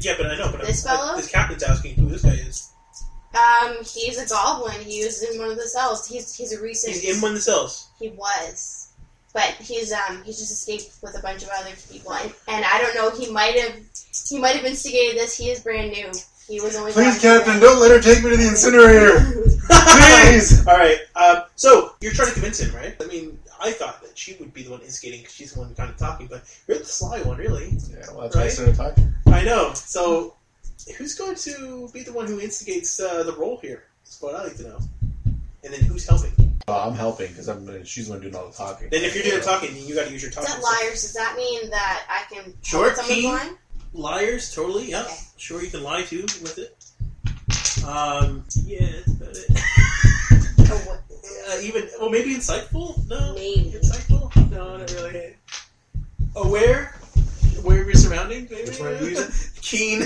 Yeah, but I know. But This fellow? This captain's asking who this guy is. He's a goblin. He was in one of the cells. He's a recent... He's in one of the cells. He was. But he's just escaped with a bunch of other people. And I don't know, he might have instigated this. He is brand new. He was only... Please, Captain, don't let her take me to the incinerator! Please! Alright, so, you're trying to convince him, right? I mean, I thought that she would be the one instigating because she's the one kind of talking, but you're the sly one, really. Yeah, well, that's why I started talking. I know. So, who's going to be the one who instigates the role here? That's what I'd like to know. And then who's helping? I'm helping because she's the one doing all the talking. Then if you're doing the talking, then you got to use your talking. Is that liars? Does that mean that I can... Sure, someone's lying? Liars, totally, yeah. Okay. Sure, you can lie too with it. Yeah, that's about it. Oh, what? Maybe insightful? No. Maybe. Insightful? No, not really. Aware of your surroundings, maybe? Which one are you using? Keen.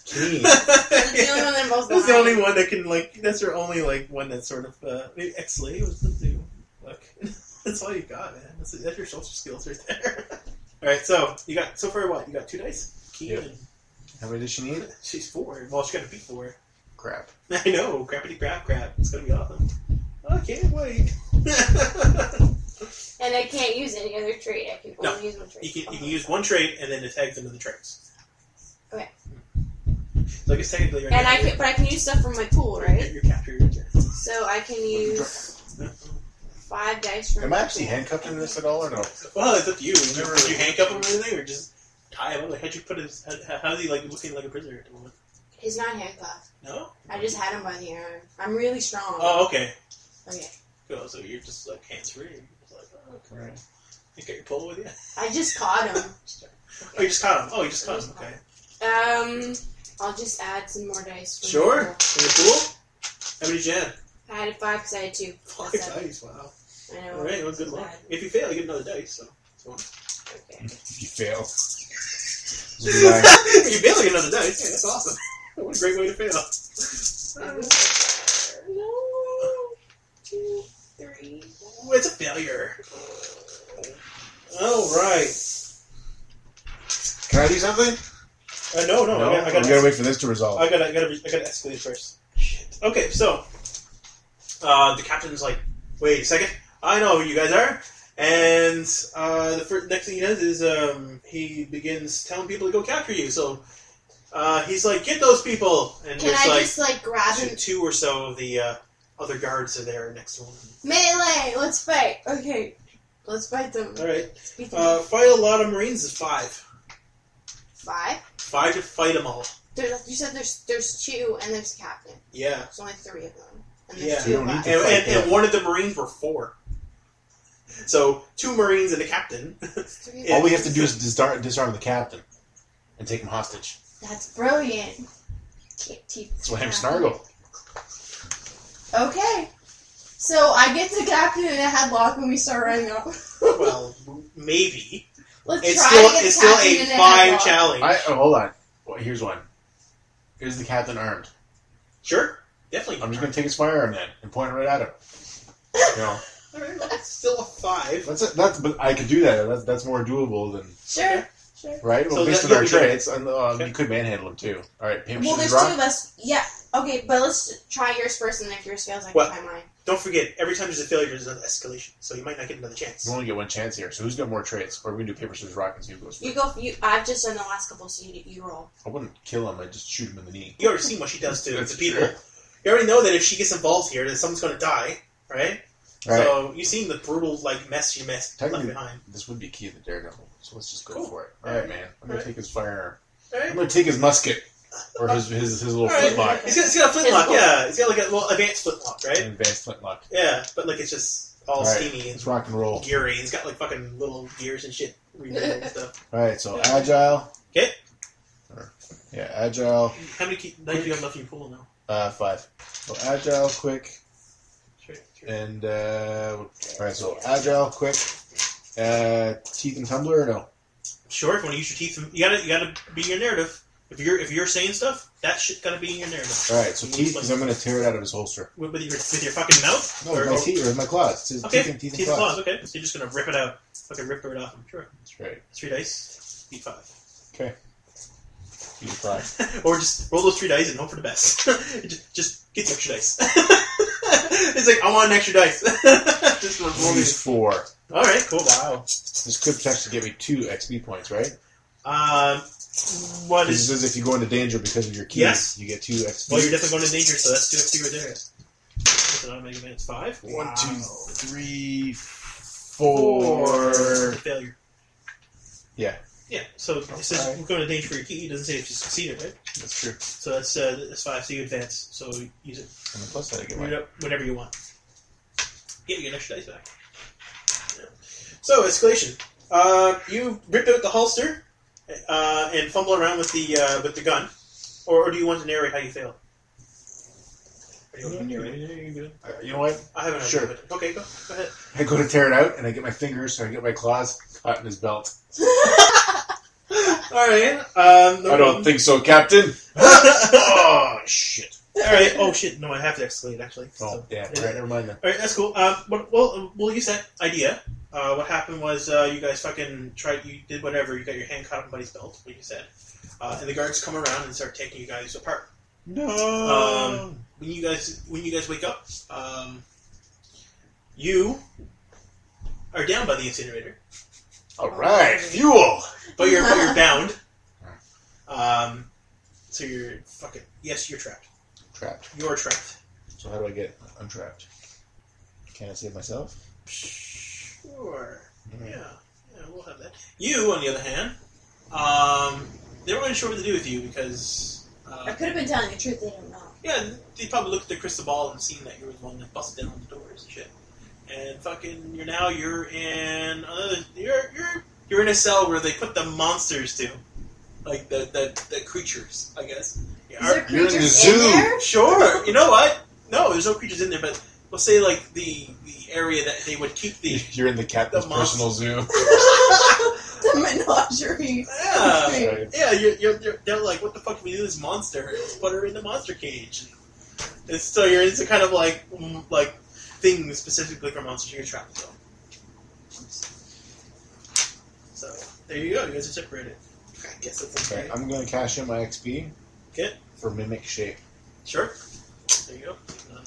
Keen. That's the only one that involves That's the lying. only one that can, that's your only, one that's sort of, maybe X-Slave was the do. Look. That's all you got, man. That's your social skills right there. Alright, so, so far what? You got 2 dice? Keen Yep. and... How many does she need? She's 4. Well, she got to beat 4. Crap. I know, crappity crap. It's gonna be awesome. I can't wait. And I can't use any other trait. I can only use one trait. You can use one trait and then it tags into the traits. Okay. So I guess technically you're And I can use stuff from my pool, right? You're capturing your turn. So I can use 5 dice from Am my I actually pool. handcuffed in this at all or no? Well, it's up to you. Did you handcuff him or anything, or just tie him up? Like, how'd you put his? How's he looking like a prisoner at the moment? He's not handcuffed. No. I just had him by the arm. I'm really strong. Oh, okay. Okay. Cool. So you're just hands free. Okay. Right. You got your pole with you? I just caught him. Oh, you just caught him. Oh, you just caught him. Okay. I'll just add some more dice. From Sure. my pool. In the pool? How many did you add? I had 5 because I had 2. 5 That's 7. dice. Wow. I know. All right. Well, good luck. If you fail, you get another dice. So. Okay. If you fail. If you fail, you get another dice. Yeah, that's awesome. What a great way to fail. No. 2, 3. Ooh, it's a failure. All right. Can I do something? No. No, I gotta wait for this to resolve. I gotta escalate first. Shit. Okay, so the captain's like, wait a second. I know who you guys are. And the next thing he does is he begins telling people to go capture you. So he's like, get those people. And Can I just grab him? 2 or so of the other guards are there next to him. Melee! Let's fight. Okay. Let's fight them. All right. Beat them. Fight a lot of Marines is 5. 5? 5 to fight them all. You said there's 2 and there's the captain. Yeah. There's only 3 of them. And Yeah. there's 2 You of don't us. need to And one of the Marines were 4. So 2 Marines and a captain. All we have to do is disarm the captain and take him hostage. That's brilliant. That's why I'm Snargle. Okay. So I get the captain in a headlock when we start running up. Well, maybe. Let's It's try still to get it's the still captain a in 5 headlock. challenge. Hold on. Well, here's one. Is the captain armed? Sure, definitely. I'm just going to take his firearm then and point it right at him. You know. All right, well, that's still a 5. But I could do that. That's more doable than... Sure. Right? Well, So based that- on our you'll be traits, you could manhandle him too. All right, paper, Well, scissors, there's rock. 2 of us. Yeah. Okay, but let's try yours first, and if yours fails, I can What? try mine. Don't forget, every time there's a failure, there's an escalation, so you might not get another chance. You only get one chance here. So who's got more traits? Or are we going to do paper, scissors, rock and see who goes first? You go. I've just done the last couple, so you roll. I wouldn't kill him. I'd just shoot him in the knee. You already seen what she does to That's the people. true. You already know that if she gets involved here, that someone's going to die, right? Right. So you've seen the brutal mess she left Technically, behind. this would be key to the Daredevil. So let's just go Cool. for it. All right, man. I'm going to take his firearm. All right. I'm going to take his musket. Or his little All right. flintlock. He's got a flintlock, yeah. He's got like a little advanced flintlock, right? An advanced flintlock. Yeah, but like it's just all Right. steamy and Let's rock and roll. geary. He's got like fucking little gears and shit. And stuff. All right, so agile. Okay. Yeah, agile. How many knives do you have left in your pool now? 5. So agile, quick, Sure. and all right. So agile, quick, teeth and tumbler or no? Sure, if you want to use your teeth, you gotta be your narrative. If you're saying stuff, that shit gotta be in your narrative. All right. So teeth, because I'm going to tear it out of his holster. With your fucking mouth. No, with my teeth or with my claws. It's his Okay, teeth and and claws. claws. Okay, so you're just gonna rip it out. Fucking rip it off him. Sure. That's right. 3 dice. Beat 5. Okay. Beat 5. Or just roll those 3 dice and hope for the best. just get the extra dice. It's like I want an extra dice. Just roll We'll use these. 4. All right, cool. Wow. This could potentially give me 2 XP points, right? What This is? says if you go into danger because of your keys, Yes. you get 2 XP. Well, you're definitely going to danger, so that's 2 XP right there. That's an automatic advance 5. 1, 2, Wow. 3, 4. Failure. Yeah, Yeah. So it says Alright. we're going to danger for your key. It doesn't say if you succeeded, right? that's true. So that's 5. So you advance. So use it. And the plus side, I get Read my... up whenever you want. Yeah, you get an extra dice back. Yeah. So, escalation. You rip out the holster and fumble around with the gun. Or do you want to narrate how you fail? Or do you want to narrate? You know what? I haven't. Sure. Okay, go ahead. I go to tear it out, and I get my fingers, so I get my claws caught in his belt. Alright. No I don't problem. think so, Captain. Oh, shit. Alright. Oh, shit. No, I have to escalate, actually. Oh, So, yeah. All right, never mind then. Alright, that's cool. Well, we'll use that idea. What happened was you guys fucking you did whatever. You got your hand caught up in Buddy's belt, like you said. And the guards come around and start taking you guys apart. No. When you guys wake up, you are down by the incinerator, All right, fuel. but you're bound. So you're fucking you're trapped. Trapped. You're trapped. So how do I get untrapped? Can I save myself? Sure. Alright. Yeah, we'll have that. You, on the other hand, they weren't really sure what to do with you because I could have been telling the truth. They don't know. yeah, they probably looked at their crystal ball and seen that you were the one that busted down the doors and shit. And fucking, you're in another. You're in a cell where they put the monsters to, like the creatures, I guess. Is there You're in the creatures zoo. in there? Sure. You know what? No, there's no creatures in there, but we'll say like the area that they would keep the. You're in the captain's The monster. personal zoo. The menagerie. Yeah, Right. yeah. They're like, what the fuck do we do with this monster? Let's put her in the monster cage. And so you're into kind of like things specifically for monsters you're trapped though. So there you go. You guys are separated. I guess that's okay. Okay, I'm going to cash in my XP Okay. for mimic shape. Sure. There you go.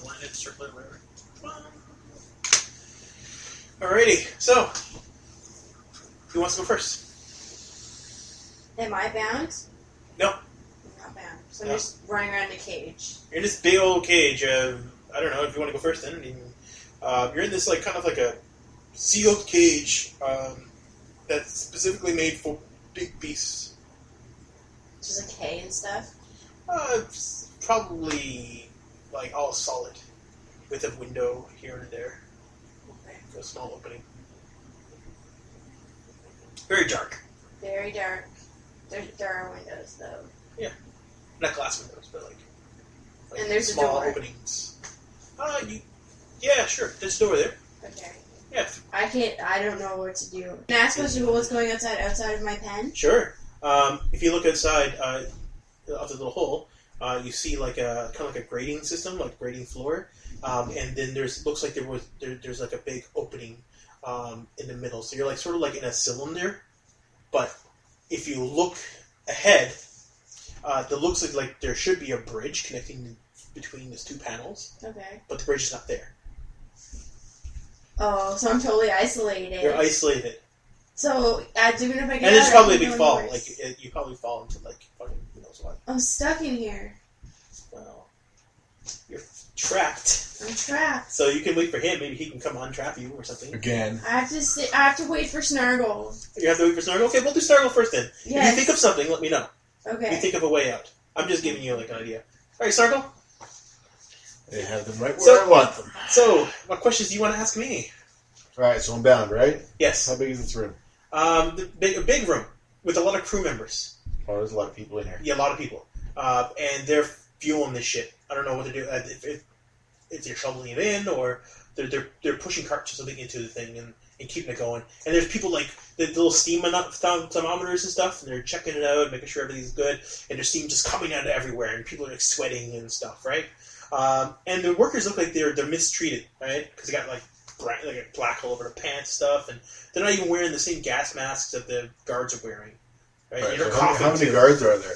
Line it, circle it, whatever. Alrighty. So, who wants to go first? Am I bound? No. I'm not bound. So I'm No. just running around the cage. You're in this big old cage. I don't know if you want to go first. Then you're in this like kind of like a sealed cage that's specifically made for big beasts. Just a K and stuff. It's probably like all solid, with a window here and there, Okay. a small opening. Very dark. Very dark. There are windows though. Not glass windows, but like And there's a small door. openings. Yeah, sure. There's a door there. Okay. Yeah, I don't know what to do. Can I ask what's going outside of my pen? sure. If you look outside of the little hole, you see like a kind of like a grading system, like grading floor, and then looks like there's like a big opening in the middle. So you're like sort of like in a cylinder, but if you look ahead, it looks like there should be a bridge connecting between these two panels. Okay. But the bridge is not there. Oh, so I'm totally isolated. You're isolated. So, even if I get and there's out, probably a big fall. Like you probably fall into like fucking who knows what. I'm stuck in here. Well, you're trapped. I'm trapped. So you can wait for him. Maybe he can come untrap you or something. Again. I have to wait for Snargle. You have to wait for Snargle? Okay, we'll do Snargle first then. Yes. If you think of something, let me know. Okay. If you think of a way out. I'm just giving you like an idea. Alright, Snargle? They have them right where I want them. So, what questions do you want to ask me? Alright, so I'm bound, right? Yes. How big is this room? A big room with a lot of crew members. Oh, there's a lot of people in here. Yeah, a lot of people. And they're fueling this shit. I don't know what to do. If they're shoveling it in, or they're pushing carts or something into the thing and keeping it going. And there's people like the little steam thermometers and stuff, and they're checking it out, making sure everything's good. And there's steam just coming out of everywhere, and people are like sweating and stuff, right? And the workers look like they're mistreated, right? Because they got like black all over the pants stuff, and they're not even wearing the same gas masks that the guards are wearing. Right? Right, They're so coughing how many too. guards are there?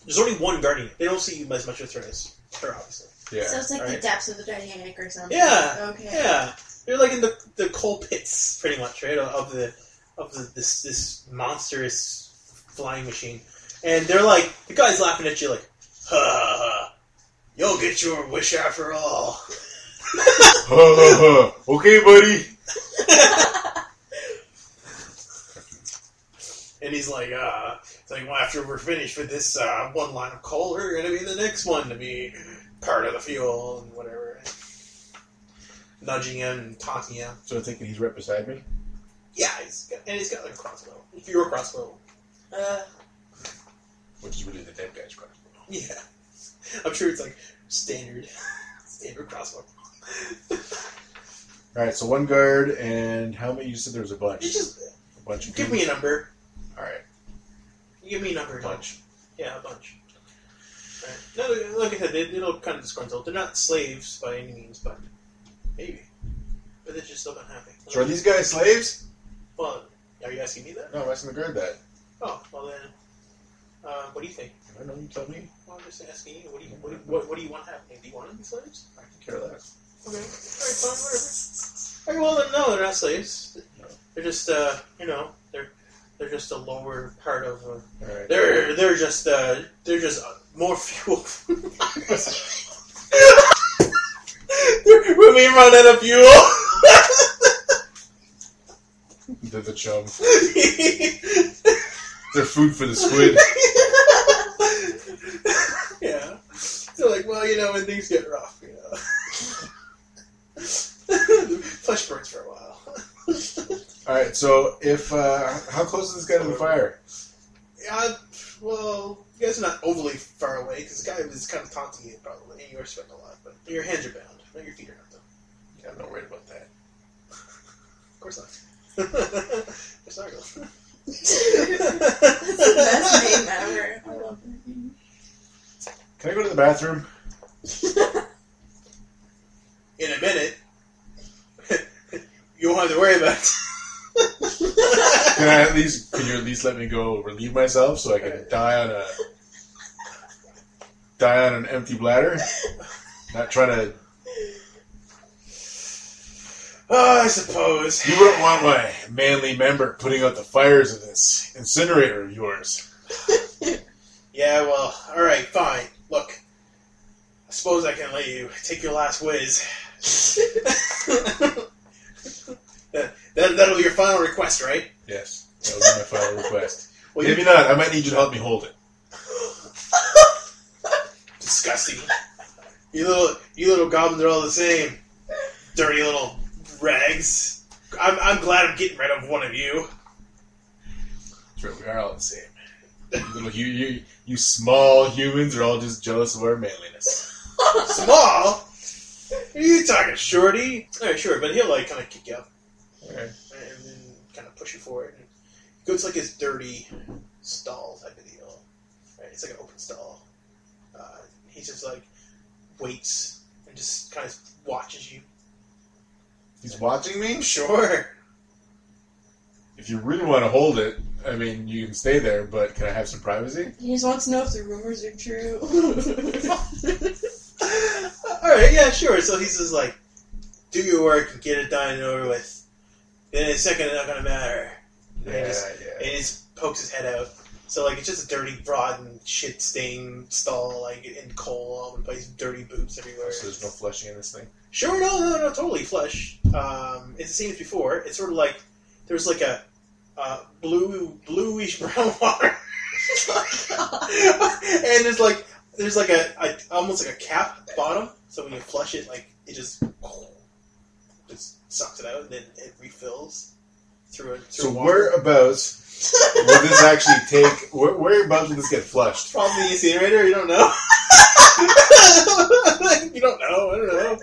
There's only one guarding. They don't see as much of her as her, obviously. Yeah. So it's like the Right. depths of the Titanic or something. Yeah. Okay. Yeah. They're like in the coal pits, pretty much, right? Of this monstrous flying machine, and they're like the guy's laughing at you like, ha ha ha, you'll get your wish after all. Okay, buddy. And he's like, well, after we're finished with this one line of coal, we're going to be the next one to be part of the fuel and whatever. Nudging him and taunting him. So I'm thinking he's right beside me? Yeah, he's got like a crossbow. If you're a crossbow. Which is really the dead guy's crossbow. Yeah. I'm sure it's like standard crossbow. Alright, so one guard, and how many? You said there was a bunch. You just A bunch of give people? me a number. Alright. You give me a number. A bunch. Yeah, a bunch. Right. No, like I said, they're little kind of disgruntled. They're not slaves by any means, but maybe. But they're just still unhappy. So are these guys slaves? Well, are you asking me that? No, I'm asking the guard that. Oh, well then, what do you think? I don't know, you tell me. Well, I'm just asking you. What do you want happening? Do you want them to be slaves? I can care less. Okay. Alright, fine, whatever. Alright, well then, no, they're not slaves. No. They're just, they're just a lower part of. Alright. They're just more fuel. When we run out of fuel. They're the chum. They're food for the squid. Yeah. So like, well, when things get rough, flesh burns for a while. Alright, so if, how close is this guy to the fire? Yeah, well, you guys are not overly far away, because the guy was kind of taunting you, probably, and you are sweating a lot, but your hands are bound. No, your feet are not, though. Yeah, I'm not worried about that. Of course not. It's not good. That's the best name ever. I love that name. Can I go to the bathroom? In a minute, you won't have to worry about it. Can you at least let me go relieve myself so I can die on an empty bladder? Not trying to... Oh, I suppose. You wouldn't want my manly member putting out the fires of this incinerator of yours. Yeah, well, alright, fine. Look, I suppose I can let you take your last whiz. That'll be your final request, right? Yes, that was my final request. Well, Maybe not. I might need you to help me hold it. Disgusting. You little goblins are all the same. Dirty little rags. I'm glad I'm getting rid of one of you. That's right, we are all the same. You small humans are all just jealous of our manliness. Small? Are you talking shorty? Alright, sure, but he'll kind of kick you up. Alright. And then kind of push you forward. And it goes like his dirty stall type of deal. Right? It's like an open stall. he just like waits and just kind of watches you. He's watching me? Sure. If you really want to hold it, I mean, you can stay there, but can I have some privacy? He just wants to know if the rumors are true. Alright, yeah, sure. So he's just like, do your work and get it done and over with. In a second, it's not going to matter. And he just pokes his head out. So, like, it's just a dirty, rotten, shit-stained stall, like, in coal all over the place, dirty boots everywhere. So there's no fleshing in this thing? Sure, no, totally flesh. It's the same as before. It's sort of like, there's like a bluish brown water. And there's like a almost like a cap at the bottom, so when you flush it, like, it just sucks it out, and then it refills through So water. whereabouts will this actually take... Whereabouts will this get flushed? Probably the incinerator, you don't know. You don't know, I don't know.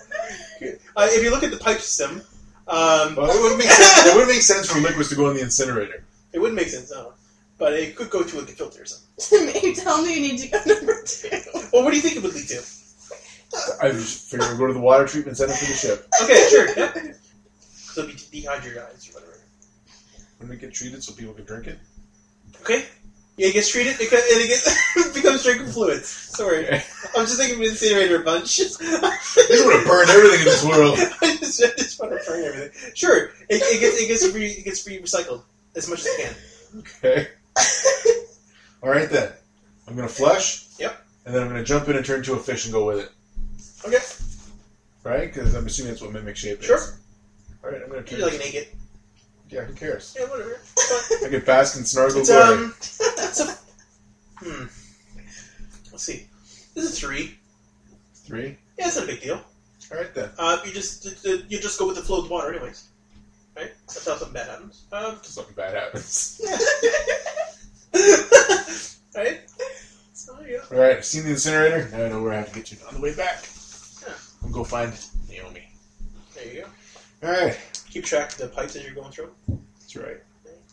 If you look at the pipe system... Well, it wouldn't make sense. It wouldn't make sense for liquids to go in the incinerator. It wouldn't make sense, no. But it could go to a filter or something. Maybe tell me you need to go number 2. Well, what do you think it would lead to? I just figured we'll go to the water treatment center for the ship. Okay, sure, yep. So it'll be dehydrated or whatever. Wouldn't it get treated so people can drink it? Okay. Yeah, it gets treated and it becomes drinking fluids. Sorry. Okay. I'm just thinking of incinerator a bunch. This would have burned everything in this world. I just want to burn everything. Sure, it gets recycled as much as it can. Okay. Alright then. I'm going to flush. Yep. And then I'm going to jump in and turn into a fish and go with it. Okay. Right? Because I'm assuming that's what mimic shape is. Sure. Alright, I'm going to turn... You're like an agate. Yeah, who cares? Yeah, whatever. I get bask and snargle It's, glory. Let's see. This is 3. 3? Yeah, it's not a big deal. Alright then. You just go with the flow of the water anyways. Right? That's how something bad happens. Something bad happens. Right? So there you go. Alright, I've seen the incinerator. Now I know where I have to get you on the way back. Yeah. I'll go find Naomi. There you go. Alright. Keep track of the pipes as you're going through. That's right.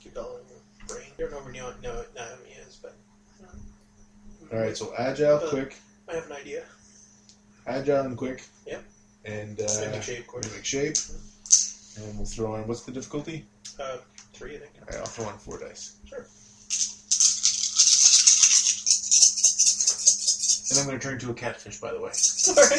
Keep it all in your brain. You don't know where Naomi is, but... Alright, so agile, quick. I have an idea. Agile and quick. Yep. And, Mimic shape, of course. Mimic shape. And we'll throw in, what's the difficulty? 3, I think. Alright, I'll throw on 4 dice. Sure. And I'm going to turn into a catfish, by the way. Alright. That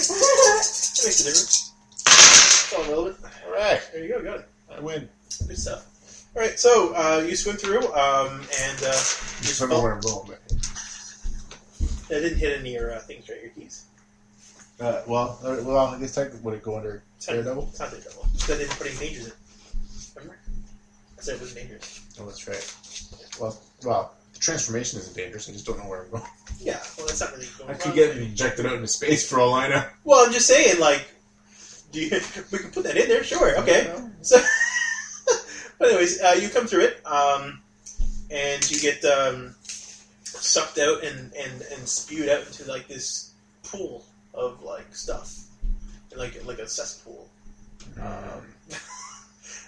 makes a difference. It's all relevant. Alright. There you go, got it. I win. Good stuff. Alright, so you swim through, and I don't know where I'm going, but... That didn't hit any of your things, right? Your keys. Well, I guess technically would it go under Daredevil? It's not Daredevil. That didn't put any dangers in. Remember? I said it wasn't dangerous. Oh, that's right. Well, the transformation isn't dangerous. I just don't know where I'm going. Yeah, well, that's not really going I wrong. could get injected out into space for all I know. Well, I'm just saying, like, we can put that in there, sure, okay. So, but anyways, you come through it, and you get sucked out and spewed out into like this pool of like stuff, like a cesspool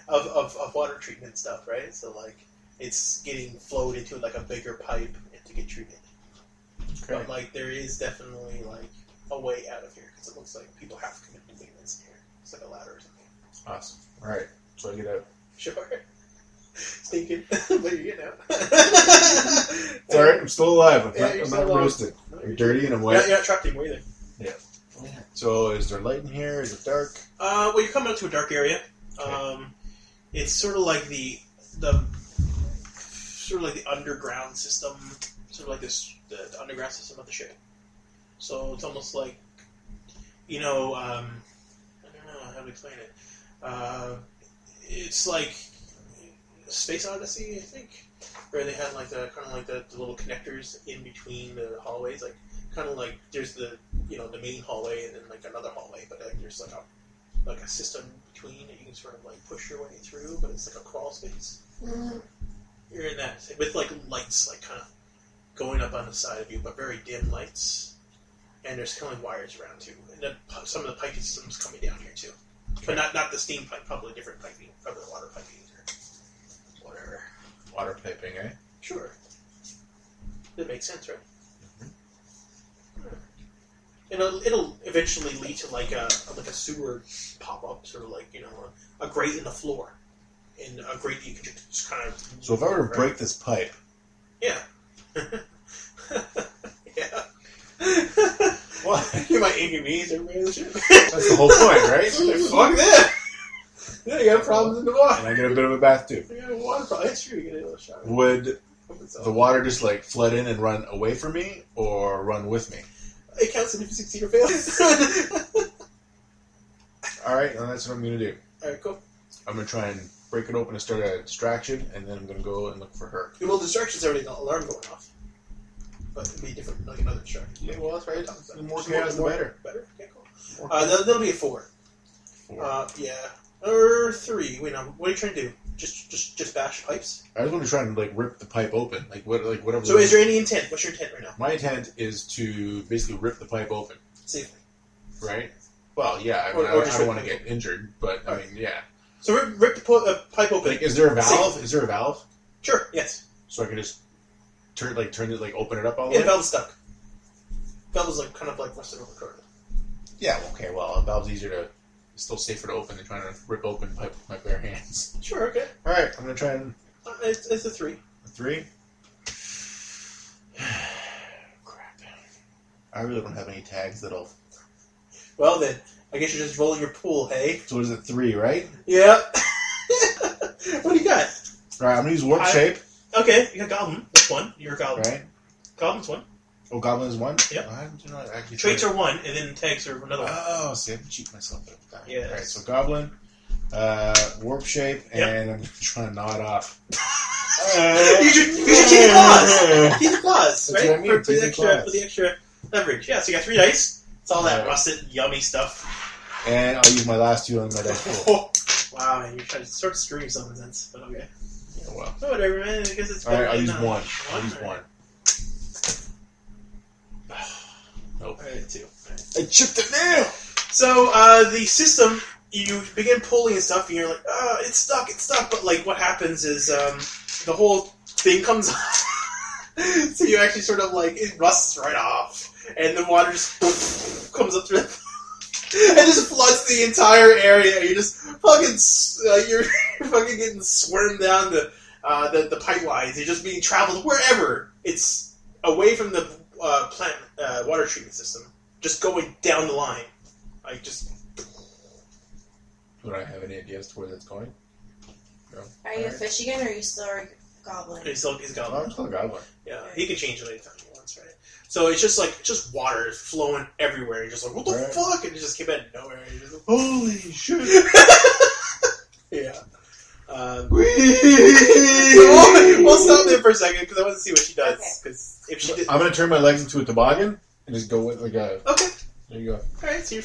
of water treatment stuff, right? So like it's getting flowed into like a bigger pipe to get treated. Okay. But like there is definitely like a way out of here because it looks like people have committed maintenance in here. It's like a ladder or something. Awesome. All right, so I get out. Sure. Stinking, but you're getting out. It's all right. I'm still alive. I'm not roasted. No, I'm dirty and I'm wet. You're not trapped anymore either. Yeah. So is there light in here? Is it dark? Well, you're coming out to a dark area. Okay. It's sort of like the underground system, sort of like the underground system of the ship. So it's almost like, I don't know how to explain it. It's like Space Odyssey, I think, where they had like the little connectors in between the hallways, like kind of like there's the the main hallway and then like another hallway, but like there's like a system between that you can sort of like push your way through, but it's like a crawl space. Mm-hmm. You're in that with like lights like kind of going up on the side of you, but very dim lights, and there's kind of like wires around too, and then some of the piping systems coming down here too, but not the steam pipe, probably different piping, probably the water piping or whatever. Water piping, eh? Sure. That makes sense, right? Mm-hmm. And it'll eventually lead to like a sewer pop-up, sort of like, a grate in the floor. And a grate that you can just kind of... So if I were to break this pipe... Yeah. Yeah. What? You might inconvenience everybody in the ship. That's the whole point, right? Fuck that! Yeah, you got problems in the water. And I get a bit of a bath too. You got a water problem. That's true, you get a little shower. Would the water just like flood in and run away from me, or run with me? It counts if you succeed or fail. Alright, well, that's what I'm going to do. Alright, cool. I'm going to try and break it open and start a distraction, and then I'm going to go and look for her. Well, distraction's already an alarm going off. But it'd be different, like another distraction. Yeah, well, that's right. The more chaos, the better. Better? Okay, cool. That'll be a 4. 4. Yeah. Or 3. Wait, no. What are you trying to do? Just bash pipes? I just want to try and like rip the pipe open, whatever. So, is there any intent? What's your intent right now? My intent is to basically rip the pipe open. Safely. Right? Well, yeah. I mean, I don't want to get injured, but I mean, yeah. So rip the pipe open. Like, is there a valve? Safely. Is there a valve? Sure. Yes. So I can just turn it, like open it up all the Yeah, way. the valve's stuck. Valve is like kind of like rusted over current. Yeah. Okay. Well, a valve's easier to. It's still safer to open than trying to rip open pipe with my bare hands. Sure. Okay. All right. I'm gonna try and. It's a 3. A 3. Crap. I really don't have any tags that'll. Well then, I guess you're just rolling your pool, hey? So what is it? 3, right? Yeah. What do you got? All right. I'm gonna use warp shape. Okay, you got Goblin. That's 1. You're a Goblin. Right. Goblin's 1. Oh, Goblin is 1? Yep. Well, I do not actually Traits are 1, and then tags are another 1. Oh, see, I can cheat myself at the time. Yes. Alright, so Goblin, warp shape, and I'm trying to gnaw it off. You should keep the claws! Keep the claws, That's right? what I mean, For the extra leverage. Yeah, so you got 3 dice. It's all that rusted, yummy stuff. And I'll use my last 2 on my dice pool. Wow, man, you're trying to sort of screw yourself in a sense, but okay. Yeah, well. Oh, whatever, man. I guess it's Alright, I'll use 1. One? I'll use 1. Nope. Alright, 2. Right. I chipped it now! So, the system, you begin pulling and stuff, and you're like, it's stuck, but, like, what happens is, the whole thing comes off. So you actually sort of, like, it rusts right off, and the water just comes up through it, and just floods the entire area. You're just fucking, you're fucking getting swarmed down the pipelines. You're just being traveled wherever. It's away from the plant water treatment system, just going down the line, like just. Would I have any idea as to where that's going? No. Are you a fish again, or are you still a goblin? He's a Oh, goblin. I'm still a Goblin. Yeah, he can change it anytime he wants, right? So it's just water flowing everywhere. You're just like, what the fuck? And it just came out of nowhere. And you're just like, Holy shit! yeah. We'll stop there for a second because I want to see what she does. Because if she did, I'm gonna turn my legs into a toboggan and just go with like a. Okay. There you go. All right. So you're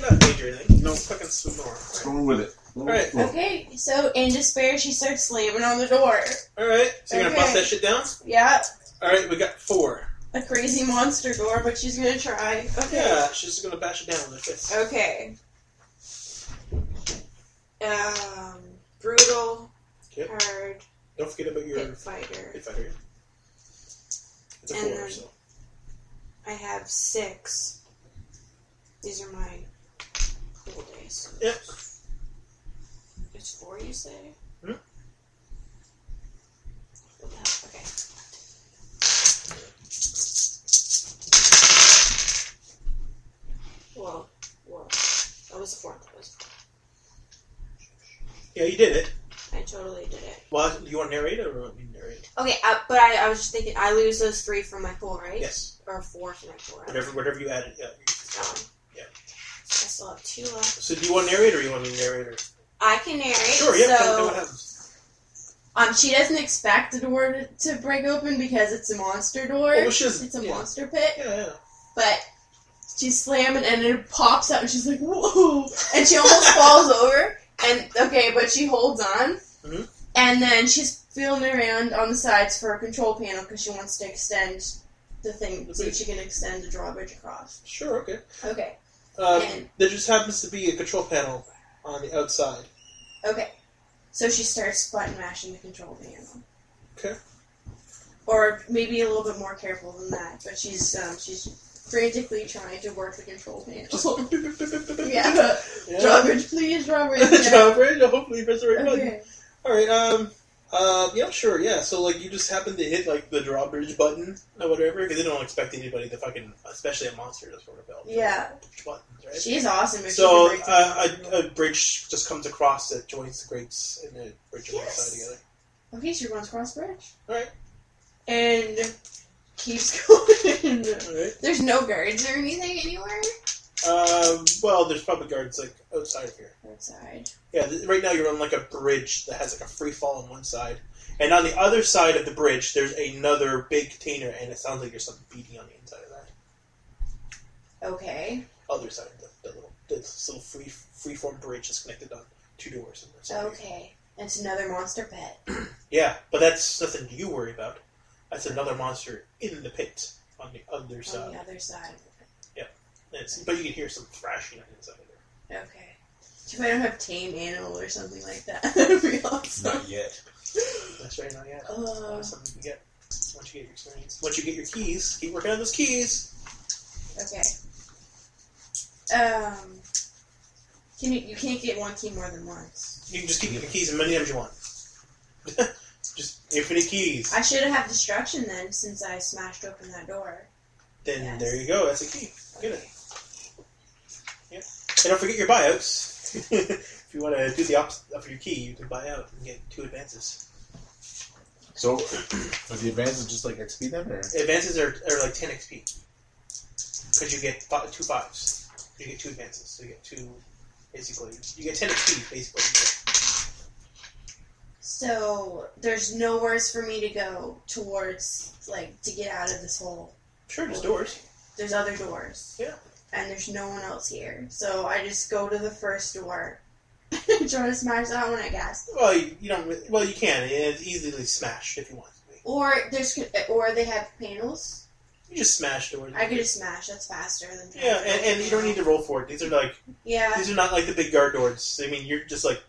not in danger or anything. No. Fucking swim normal. Going with it. All right. Okay. So in despair, she starts slamming on the door. All right. So you're gonna bust that shit down. Yeah. All right. We got 4. A crazy monster door, but she's gonna try. Okay. Yeah. She's just gonna bash it down with her fist. Okay. Brutal. Yep. Hard. Don't forget about your Hit fighter. It's a 4. So. I have 6. These are my cool days. Yep. It's 4, you say? Hmm? What the hell? Okay. Whoa. That was a 4. Yeah, you did it. I totally did it. Well, do you want to narrate it or want me to narrate? Okay, but I was just thinking, I lose those 3 from my pool, right? Yes. Or 4 from my pool, right? Whatever you added, yeah. Yeah. So I still have 2 left. So do you want to narrate or you want me to narrate? Or? I can narrate. Sure, yeah, tell me what happens. She doesn't expect the door to break open because it's a monster door. Oh, It's a monster pit. Yeah. But she's slamming and it pops out and she's like, whoa! And she almost falls over. And, but she holds on. Mm-hmm. And then she's feeling around on the sides for a control panel because she wants to extend the thing so she can extend the drawbridge across. Sure, okay. Okay. There just happens to be a control panel on the outside. Okay. So she starts button mashing the control panel. Okay. Or maybe a little bit more careful than that, but she's frantically trying to work the control panel. Yeah. Drawbridge, please, drawbridge. Drawbridge. Hopefully, you press the right button. Okay. All right. Yeah, sure. Yeah. So, like, you just happen to hit like the drawbridge button or whatever because they don't expect anybody to fucking, especially a monster, to sort of belt. Yeah. Buttons, right? She's awesome. So a bridge just comes across that joins the grates and the bridge on the side together. Okay, so you're going across the bridge. All right. And keeps going. All right. There's no guards or anything anywhere? Well, there's probably guards, like, outside of here. Outside. Yeah, right now you're on, like, a bridge that has, like, a free fall on one side. And on the other side of the bridge, there's another big container, and it sounds like there's something beating on the inside of that. Okay. Other side, this little free-form bridge is connected on two doors. Okay. It's another monster pet. Yeah, but that's nothing you worry about. That's another monster in the pit on the other side. On the other side. Yeah. But you can hear some thrashing on the inside of there. Okay. If I don't have tame animal or something like that, that'd be awesome. Not yet. That's right, not yet. That's something you get once you get your experience. Once you get your keys, keep working on those keys. Okay. You can't get one key more than once. You can just keep getting keys as many times you want. Just infinite keys. I should have destruction then, since I smashed open that door. Then There you go. That's a key. Get it. Yeah. And don't forget your buyouts. If you want to do the opposite of your key, you can buy out and get 2 advances. So, are the advances just like XP then, or? Advances are like 10 XP. Because you get 2 5s. You get 2 advances. So you get 2, basically. You get 10 XP, basically. So, there's nowhere for me to go towards, like, to get out of this hole. Sure, there's doors. There's other doors. Yeah. And there's no one else here. So, I just go to the first door. Try to smash that one, I guess. Well, you don't. Well, you can. It's easily smashed if you want to be. Or they have panels. You just smash doors. I could just smash. That's faster than. Yeah, and you don't need to roll for it. These are like. Yeah. These are not like the big guard doors. I mean, you're just like.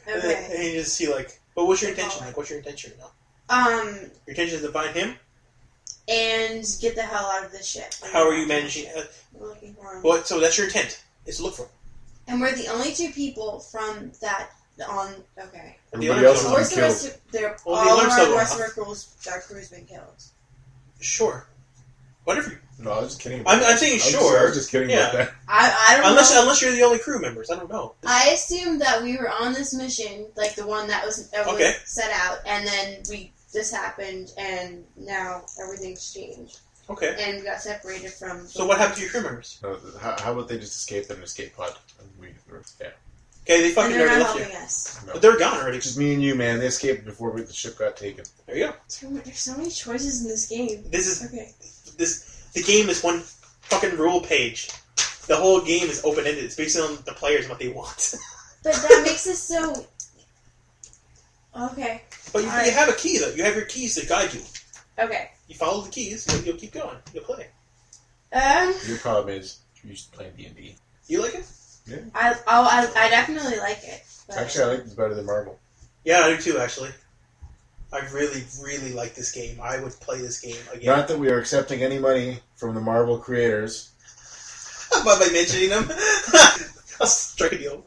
Okay. And you just see like. But what's your intention? Like, what's your intention now? Your intention is to find him. And get the hell out of this ship. How are you managing? Looking for him. Well, so that's your intent. Is to look for him. And we're the only 2 people from that on. Okay. Everybody else has Where's been the rest killed. of their? Well, all the of alert's the rest still of our crew's been killed. Sure. Whatever. No, I was just kidding. I'm saying sure. I was just kidding about that. I don't know. Unless you're the only crew members, I don't know. I assumed that we were on this mission, like the one that was Okay. set out, and then this happened, and now everything's changed. Okay. And we got separated from. So what happened to your crew members? How about they just escape in an escape pod? Yeah. Okay, they fucking And they're already not left you. helping us. No. But they're gone already. It's just me and you, man. They escaped before the ship got taken. There you go. There's so many choices in this game. Okay. The game is one fucking rule page. The whole game is open ended. It's based on the players and what they want. But that makes it so. Okay. But you have a key though. You have your keys that guide you. Okay. You follow the keys, and you'll keep going. You'll play. Your problem is you used to play D&D. You like it? Yeah. I definitely like it. But... Actually, I like this better than Marvel. Yeah, I do too. Actually, I really, really like this game. I would play this game again. Not that we are accepting any money from the Marvel creators. By mentioning them, I'll strike a deal.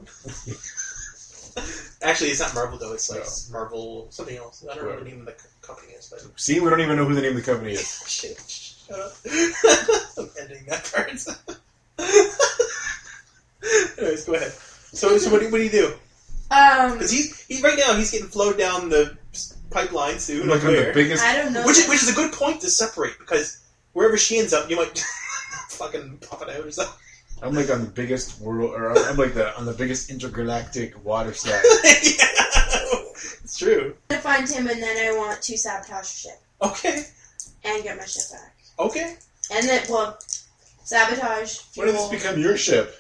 Actually, it's not Marvel though. It's like Marvel something else. I don't know what the name of the company is. But See, we don't even know who the name of the company is. Shit, shut up. I'm editing that part. Anyways, go ahead. So what do you do? Because he's right now he's getting flowed down the pipeline soon. Like on the biggest. I don't know. Which is a good point to separate because wherever she ends up, you might fucking pop it out or something. I'm like on the biggest world, or I'm like on the biggest intergalactic water slide. Yeah, it's true. I find him, and then I want to sabotage the ship. Okay. And get my ship back. Okay. And then, sabotage. When did this become your ship?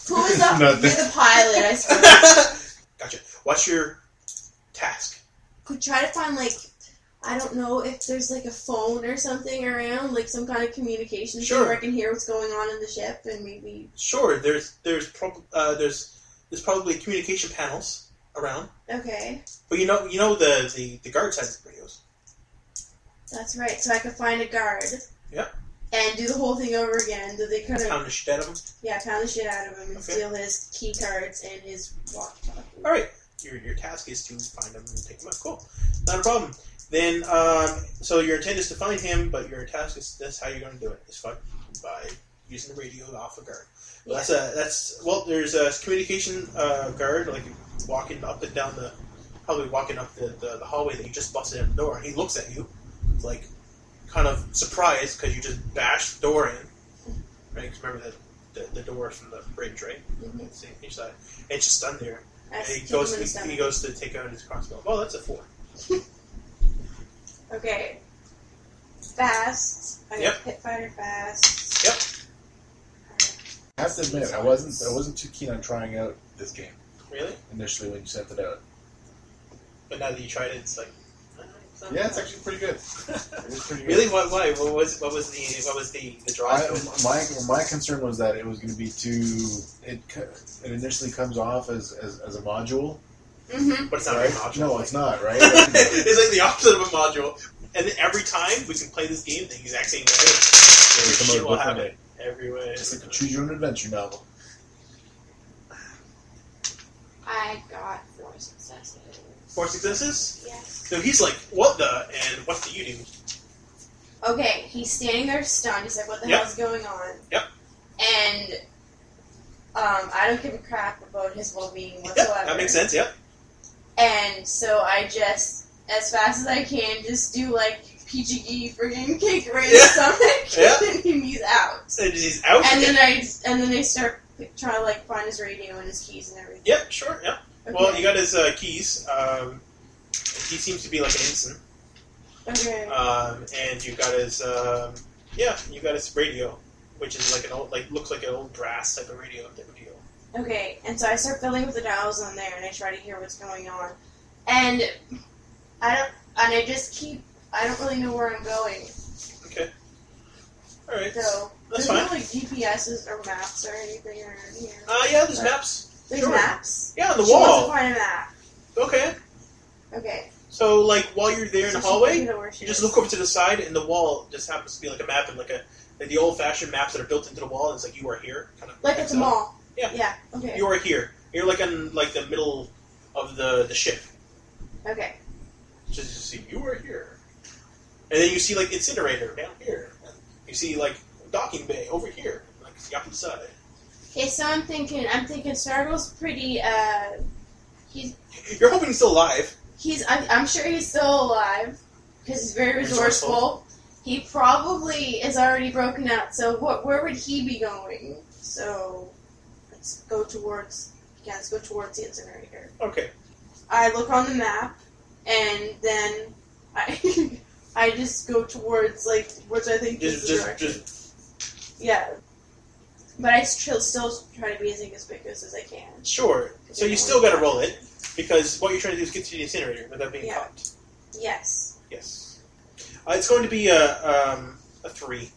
Who is up? You're the pilot, I suppose. Gotcha. What's your task? Could try to find, I don't know if there's, a phone or something around, some kind of communication thing where I can hear what's going on in the ship, and maybe... Sure, there's probably communication panels around. Okay. But you know the guard side of the radios. That's right. So I could find a guard. Yep. And do the whole thing over again. Do they kind of pound the shit out of him? Yeah, pound the shit out of him and steal his key cards and his walkie-talkie. All right. Your task is to find him and take him out. Cool. Not a problem. Then, so your intent is to find him, but your task is that's how you're going to do it. Is by using the radio off a guard. Well, there's a communication guard, like walking up and down probably walking up the hallway that you just busted in the door, and he looks at you, like, kind of surprised because you just bashed the door in. Right? Because remember the door from the bridge, right? Mm-hmm. Each side. And it's just done there. And he He goes to take out his crossbow. Oh, that's a 4. Okay. Fast. I got Pit Fighter fast. Yep. I have to admit, I wasn't too keen on trying out this game Really? initially when you sent it out. But now that you tried it, it's like. Yeah, it's actually pretty good. It is pretty good. Really? Why? What was the draw? My concern was that it was going to be It initially comes off as a module. Mm-hmm. But it's not right? a module. No, it's not, right? It's like the opposite of a module. And then every time we can play this game the exact same way. Every shit will happen. Every way. It's like a choose your own adventure novel. I got 4 successes. 4 successes? Yes. So he's like, what the? And what do you do? Okay, he's standing there stunned. He's like, what the hell's going on? Yep. And I don't give a crap about his well-being whatsoever. Yep, that makes sense, yep. And so I just, as fast as I can, just do like PGE friggin' kick right in the stomach, and he's out. And he's out. And then I start trying to like find his radio and his keys and everything. Yep, sure, yep. Okay. Well, you got his keys. He seems to be like an ensign. Okay. And you got his you got his radio, which is like an old, looks like an old brass type of radio type of deal. Okay, and so I start filling with the dials on there, and I try to hear what's going on, and I don't really know where I'm going. Okay. All right. So that's there's fine. no like GPSs or maps or anything around here. Yeah, there's maps. There's Sure. maps. Yeah, on the She wall. wants to find a map. Okay. Okay. So, like, while you're there in the hallway, you just look over to the side, and the wall just happens to be like a map, and like the old-fashioned maps that are built into the wall. And it's like you are here, kind of. Like at the mall. Yeah. Yeah. Okay. You are here. You're like in like the middle of the ship. Okay. Just to see you are here, and then you see like incinerator down here. And you see like docking bay over here, like the opposite side. Okay, so I'm thinking Stargle's pretty. You're hoping he's still alive. I'm sure he's still alive because he's very resourceful. He probably is already broken out. So where would he be going? So let's go towards the incinerator. Okay. I look on the map, and then I just go towards like which I think is the direction. Yeah. But I still try to be as inconspicuous as I can. Sure. So you still got to roll it because what you're trying to do is get to the incinerator without being caught. Yes. Yes. It's going to be a 3.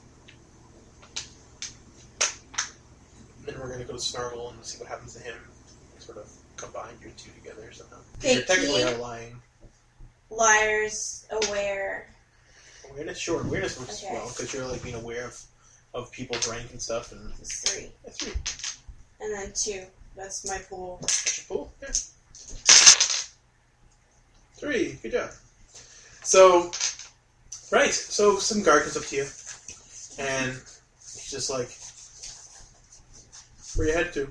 Then we're going to go to Snargle and see what happens to him. Sort of combine your two together somehow. You're technically not lying. Liars, aware. Awareness, sure. Awareness works well because you're like being aware of people's rank and stuff. And it's 3. That's 3. And then 2. That's my pool. That's your pool. Yeah. 3. Good job. So, right. So some guard comes up to you, and he's just like, "Where you headed to?"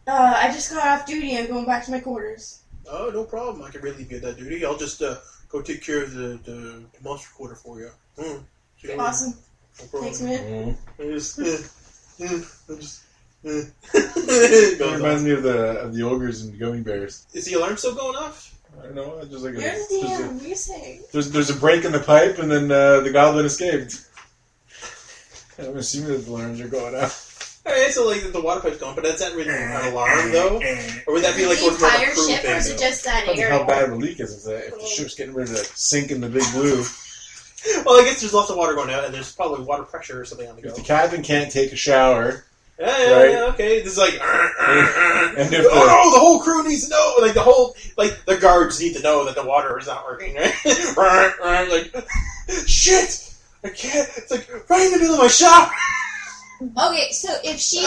I just got off duty. I'm going back to my quarters. Oh, no problem. I can relieve you of that duty. I'll just go take care of the monster quarter for you. Awesome. No problem. Thanks, man. It reminds me of the ogres and gummy bears. Is the alarm still going off? I don't know. Just like You're the DM. What are you saying? There's a break in the pipe, and then the goblin escaped. I'm assuming that the alarms are going off. Alright, so like the water pipe's going, but that's not really an alarm though? Or would that be like the entire ship, or is it just that Depends area? how bad the leak is. If the ship's getting ready to sink in the big blue. Well, I guess there's lots of water going out, and there's probably water pressure or something on the go. If the captain can't take a shower, Yeah, okay. This is like, and if no, the whole crew needs to know. Like the guards need to know that the water is not working, right? Like, shit, I can't. It's like right in the middle of my shower. Okay, so if she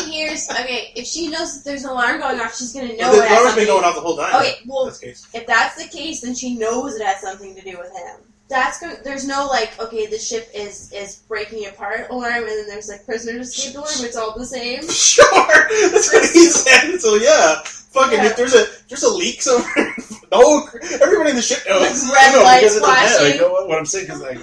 knows that there's an alarm going off, she's gonna know. The alarm's been going off the whole time. Okay, well, case. If that's the case, then she knows it has something to do with him. There's no like, okay, the ship is breaking apart alarm, and then there's like prisoner escape alarm. It's all the same. Sure, that's what he said. So yeah, fucking if there's a leak somewhere, everybody in the ship knows. Red lights flashing. What I'm saying is like,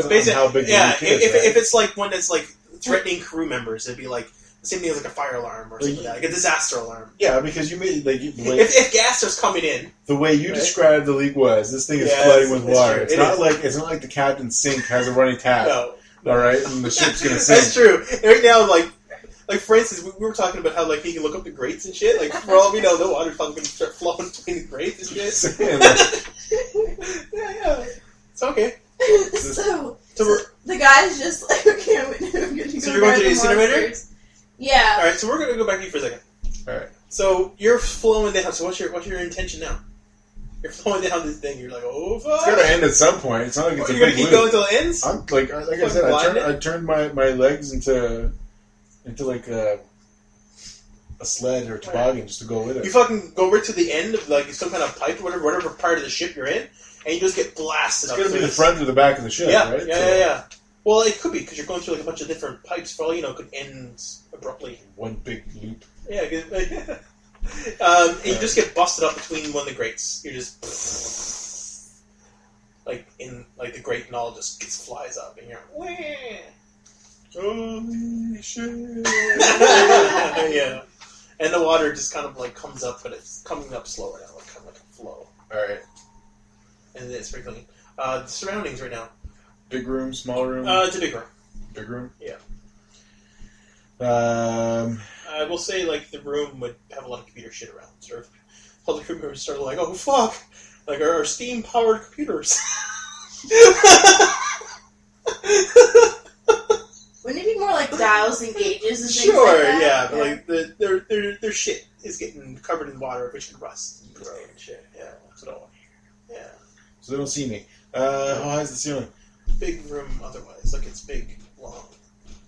basically, how big the leak is, if it's like one that's like threatening crew members, it'd be like the same thing as like a fire alarm or something like that, like a disaster alarm. Yeah, because you made like if gas starts coming in, the way you described the leak was this thing is flooding with water. It's not like the captain's sink has a running tap. No. All right, and the ship's gonna sink. That's true. Right now, like for instance, we were talking about how like he can look up the grates and shit. Like for all we know, the water's probably gonna start flowing between the grates and shit. yeah, it's okay. So the guy's just like, okay, I'm gonna go. So you're going to the incinerator? Yeah. All right. So we're gonna go back to you for a second. All right. So you're flowing down. So what's your intention now? You're flowing down this thing. You're like, oh fuck! It's gotta end at some point. It's not like it's you're gonna keep going until it ends. I'm like I said, I turned my legs into like a sled or a toboggan just to go with it. You fucking go right to the end of like some kind of pipe or whatever part of the ship you're in, and you just get blasted. It's gonna be the front or the back of the ship, right? Yeah. Well, it could be because you're going through like a bunch of different pipes. For all you know, it could end abruptly. One big loop. Yeah. And you just get busted up between one of the grates. You're just like in like the grate and all just flies up, and you're wah. Holy shit! Yeah. And the water just kind of like comes up, but it's coming up slower now, like kind of like a flow. All right. And then it's sprinkling. The surroundings right now. Big room, small room. It's a big room. Big room. Yeah. I will say like the room would have a lot of computer shit around. Sort of, all the crew members started like, "Oh fuck!" Like our steam powered computers. Wouldn't it be more like dials and gauges and things sure, like that? Yeah, but like their shit is getting covered in water, which can rust and corrode and shit. Yeah, that's what I want to hear. Yeah. So they don't see me. How high is the ceiling? Big room otherwise. Like it's big, long.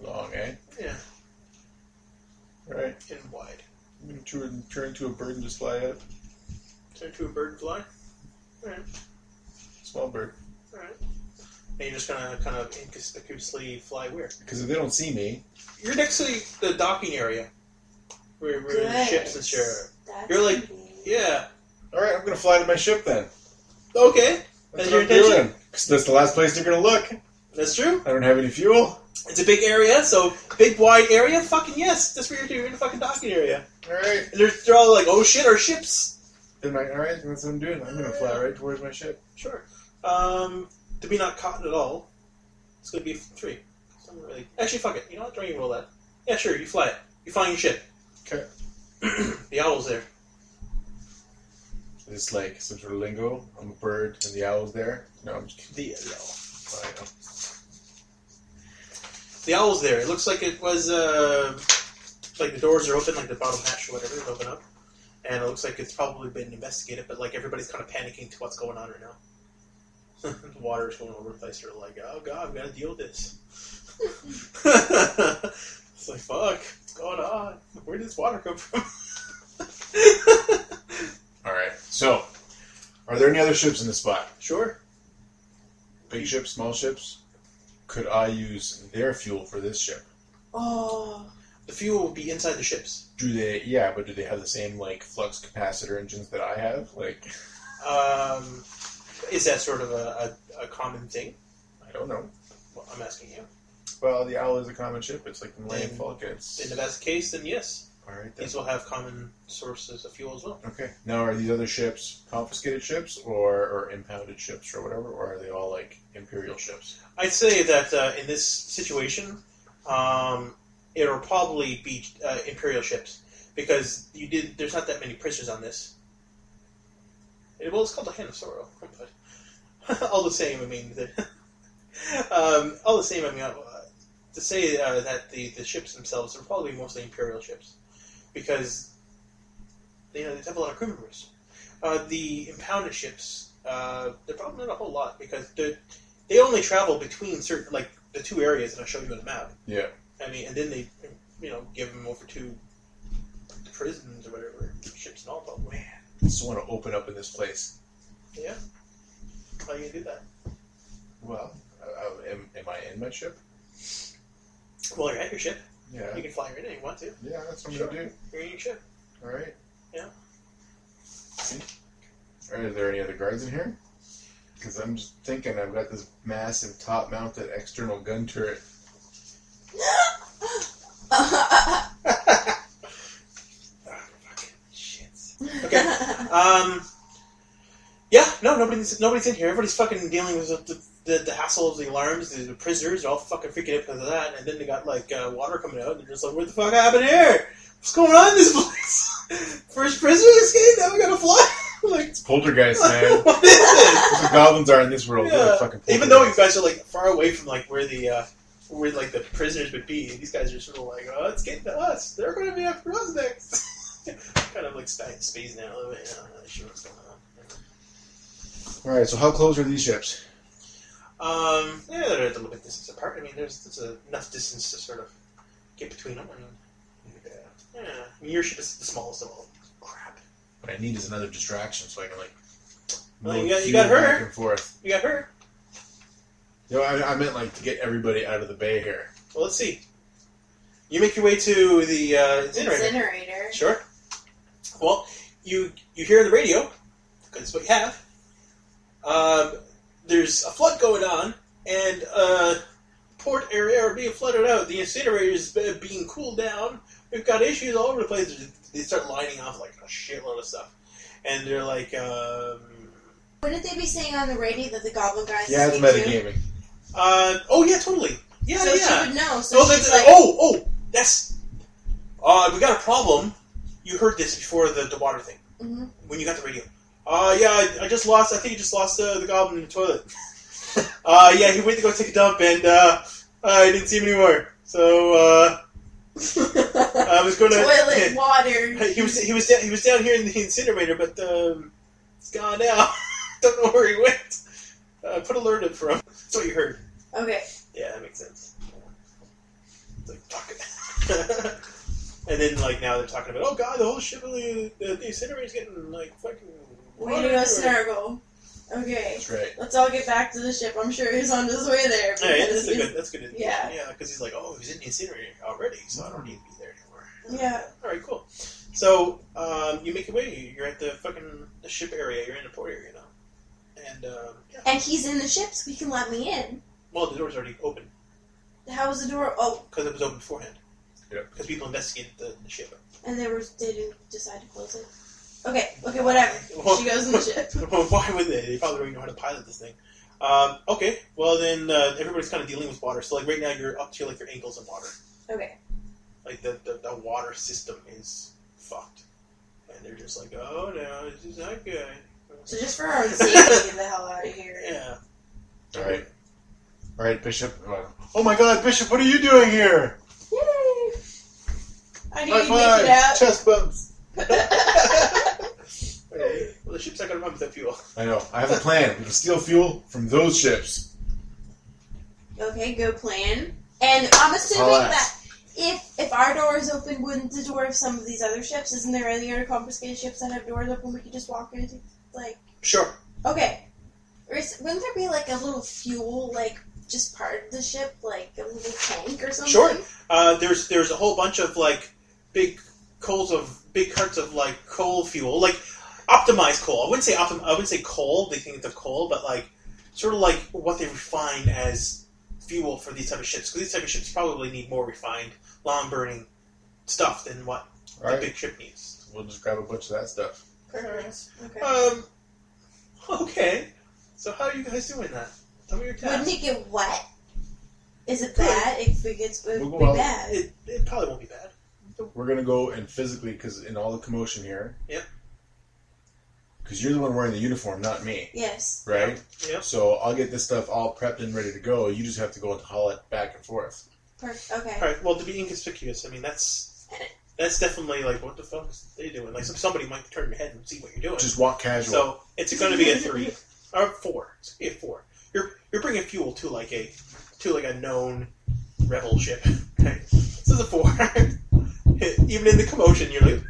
Long, eh? Yeah. Right. And wide. I'm going to turn into a bird and just fly out. Turn to a bird and fly? Alright. Small bird. Alright. And you're just gonna kind of inconspicuously fly where? Because if they don't see me... You're next to the docking area. Where the ships and share. You're like, yeah. Alright, I'm going to fly to my ship then. Okay. That's your intention? Because that's the last place they're going to look. That's true. I don't have any fuel. It's a big area, so big wide area. Fucking yes, that's where you're doing. You're in the fucking docking area. All right. And they're all like, "Oh shit, our ships." Then all right, that's what I'm doing. I'm gonna fly right towards my ship. Sure. To be not caught at all, it's gonna be 3. Really. Actually, fuck it. You know what? Don't even roll that. Yeah, sure. You fly it. You fly your ship. Okay. The owl's there. It's like some sort of lingo. I'm a bird, and the owl's there. No, I'm just kidding. The owl. I know. The owl's there. It looks like it was, like the doors are open, like the bottom hatch or whatever is open up. And it looks like it's probably been investigated, but like everybody's kind of panicking to what's going on right now. The water's going over the place. They're like, oh god, we gotta deal with this. It's like, fuck, what's going on? Where did this water come from? Alright, so, are there any other ships in this spot? Sure. Big ships, small ships? Could I use their fuel for this ship? Oh. The fuel will be inside the ships. Do they? Yeah, but do they have the same like flux capacitor engines that I have? Like, is that sort of a common thing? I don't know. Well, I'm asking you. Well, the Owl is a common ship. It's like the Millennium Falcon. And if that's the case, then yes. All right. These will have common sources of fuel as well. Okay. Now, are these other ships confiscated ships or impounded ships or whatever, or are they all like Imperial ships? I'd say that in this situation, it'll probably be Imperial ships because there's not that many prisoners on this. Well, it's called the Hand of Sorrow, but all the same, I mean, to say that the ships themselves are probably mostly Imperial ships, because they have a lot of crew members. The impounded ships, they're probably not a whole lot, because they only travel between certain, like the two areas that I showed you on the map. Yeah. I mean, and then they, give them over to the prisons or whatever, ships and all. But man, I just want to open up in this place. Yeah. How are you gonna do that? Well, am I in my ship? Well, you're at your ship. Yeah. You can fly right in if you want to. Yeah, that's what I'm gonna do. You're in your ship. All right. Yeah. See? Are there any other guards in here? Because I'm just thinking I've got this massive top-mounted external gun turret. Fucking shit. Okay. Yeah. No, nobody's in here. Everybody's fucking dealing with the hassle of the alarms. The prisoners are all fucking freaking out because of that. And then they got like water coming out, and they're just like, "What the fuck happened here? What's going on in this place? First prisoner escaped. Now we gotta fly." Like, it's poltergeist, man. What is this? That's what goblins are in this world. Yeah. They're fucking Even though you guys are like far away from like where the prisoners would be, these guys are sort of like, "Oh, it's getting to us. They're going to be after us next." Kind of like spacing out a little bit. I'm not really sure what's going on. All right. So how close are these ships? Yeah, they're a little bit distance apart. I mean, there's enough distance to sort of get between them. I mean, yeah. I mean, your ship is the smallest of all. Crap. What I need is another distraction so I can like. Well, move you got her. back and forth. You got her. I meant like to get everybody out of the bay here. Well, let's see. You make your way to the incinerator. Sure. Well, you hear on the radio, because it's what you have. There's a flood going on, and port area are being flooded out. The incinerator is being cooled down. We've got issues all over the place. They start lining off like a shitload of stuff, and they're like, Wouldn't they be saying on the radio that the goblin guys? Yeah, it's metagaming. Oh yeah, totally. Yeah, so yeah. she would know. So Oh, she's like, that's. We got a problem. You heard this before the water thing. Mm-hmm. When you got the radio. Yeah, I just lost. I think you just lost the goblin in the toilet. Yeah, he went to go take a dump, and I didn't see him anymore. So I was going to toilet water. He was down here in the incinerator, but it's gone now. Don't know where he went. Put alert in for him. That's what you heard. Okay. Yeah, that makes sense. It's like, fuck it. And then, like, now they're talking about, oh god, the whole ship of the incinerator's getting, like, fucking... We need to go snuggle. Okay. That's right. Let's all get back to the ship. I'm sure he's on his way there. Yeah, that's good indication. Yeah. Yeah, because he's like, oh, he's in the incinerator already, so I don't need to be there anymore. Yeah. Alright, cool. So, you make your way. You're at the ship area. You're in the port area now. And, yeah. And he's in the ship, so he can let me in. Well, the door's already open. How was the door? Oh. Because it was open beforehand. Yeah. Because people investigated the ship. And they didn't decide to close it. Okay, whatever. Well, she goes in the ship. Well, why would they? They probably don't know how to pilot this thing. Okay, well then everybody's kind of dealing with water. So like right now you're up to like your ankles in water. Okay. Like the water system is fucked, and they're just like, oh no, this is not good. So just for our safety, get the hell out of here. Yeah. All right, Bishop. Oh my God, Bishop, what are you doing here? Yay! I need High to five! make it out. Chest bumps. Okay. Well, the ship's not gonna run without fuel. I know. I have a plan. We can steal fuel from those ships. Okay, good plan. And I'm assuming that if our door is open, wouldn't the door of some of these other ships? Isn't there any other confiscated ships that have doors open we could just walk into? Like. Sure. Okay. Wouldn't there be like a little fuel, like just part of the ship, like a little tank or something? Sure. There's a whole bunch of like big carts of like coal fuel, like optimized coal. I wouldn't say coal. They think of coal, but like sort of like what they refine as fuel for these type of ships. Because these type of ships probably need more refined, long burning stuff than what the big ship needs. We'll just grab a bunch of that stuff. Perfect. Okay. Okay. So how are you guys doing that? Tell me your task. Wouldn't it get wet? Is it bad? If it gets bad. It probably won't be bad. We're gonna go and physically, because in all the commotion here. Yep. Because you're the one wearing the uniform, not me. Yes. Right? Yep. So I'll get this stuff all prepped and ready to go. You just have to go and haul it back and forth. Okay. All right. Well, to be inconspicuous, I mean that's definitely like what the fuck is they doing? Like somebody might turn your head and see what you're doing. Just walk casual. So it's going to be a 3 or 4. It's going to be a 4. You're bringing fuel to like a known rebel ship. Okay. This is a 4. Even in the commotion, you're like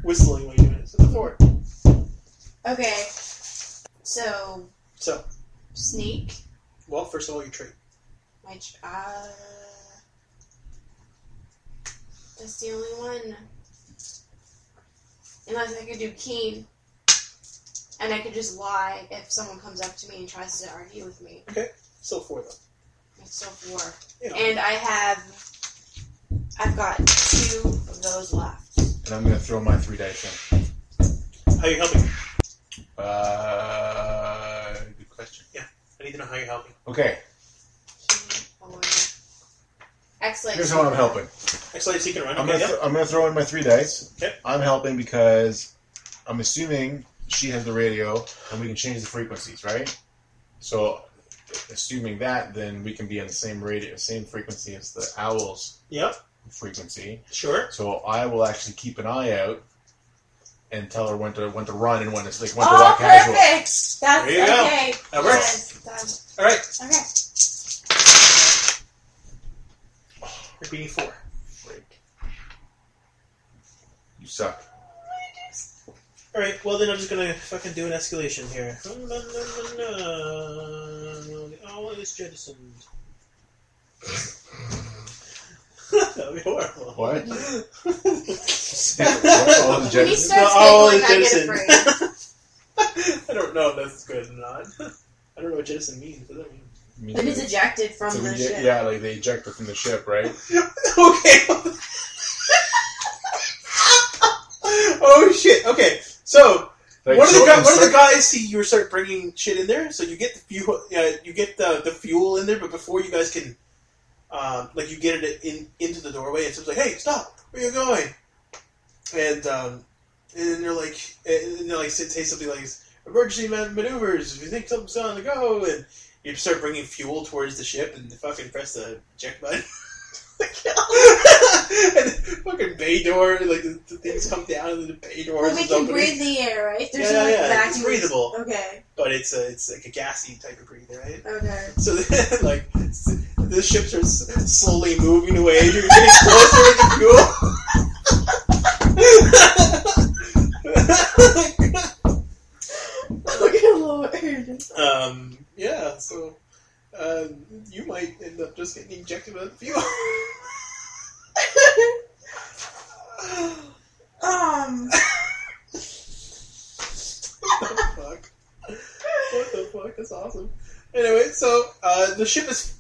whistling when you're doing it. It's a 4. Okay. So. Sneak. Well, first of all, your trait. That's the only one. Unless I could do keen. And I could just lie if someone comes up to me and tries to argue with me. Okay. Still 4 though. It's still 4. Yeah. And I've got 2 of those left. And I'm going to throw my 3 dice in. How are you helping? Good question. Yeah. I need to know how you're helping. Okay. Excellent. Here's how I'm helping. Excellent. Seek and run. I'm going to throw in my 3 dice. Okay. I'm helping because I'm assuming she has the radio and we can change the frequencies, right? So, assuming that, then we can be on the same frequency as the owl's frequency. Sure. So I will actually keep an eye out and tell her when to run and when to walk casual. Perfect. That's there you okay. Go. That works. Yes, all right. Okay. You're beating 4. Freak. You suck. Alright, well then I'm just gonna fucking do an escalation here. Oh, it's jettisoned. That would be horrible. What? When he starts giggling, I get afraid. I don't know if that's good or not. I don't know what jettison means. What does that mean? It is ejected from the ship. Yeah, like they eject her from the ship, right? Okay. Oh shit. Okay. So Like, one of the guys see you start bringing shit in there, so you get the fuel. You get the fuel in there, but before you guys can, you get it into the doorway, and someone's like, "Hey, stop! Where are you going?" And they're like, say something like, "Emergency maneuvers. If you think something's on the go," and you start bringing fuel towards the ship, and fucking press the eject button. And the fucking bay door, like the things come down, and the bay door. Well, we can breathe the air, right? There's yeah, it's breathable. Okay. But it's like a gassy type of breather, right? Okay. So then, like the ships are slowly moving away. You're getting closer to the fuel. Okay, Lord. Yeah. So you might end up just getting injected with fuel. What the fuck? That's awesome. Anyway, so the ship is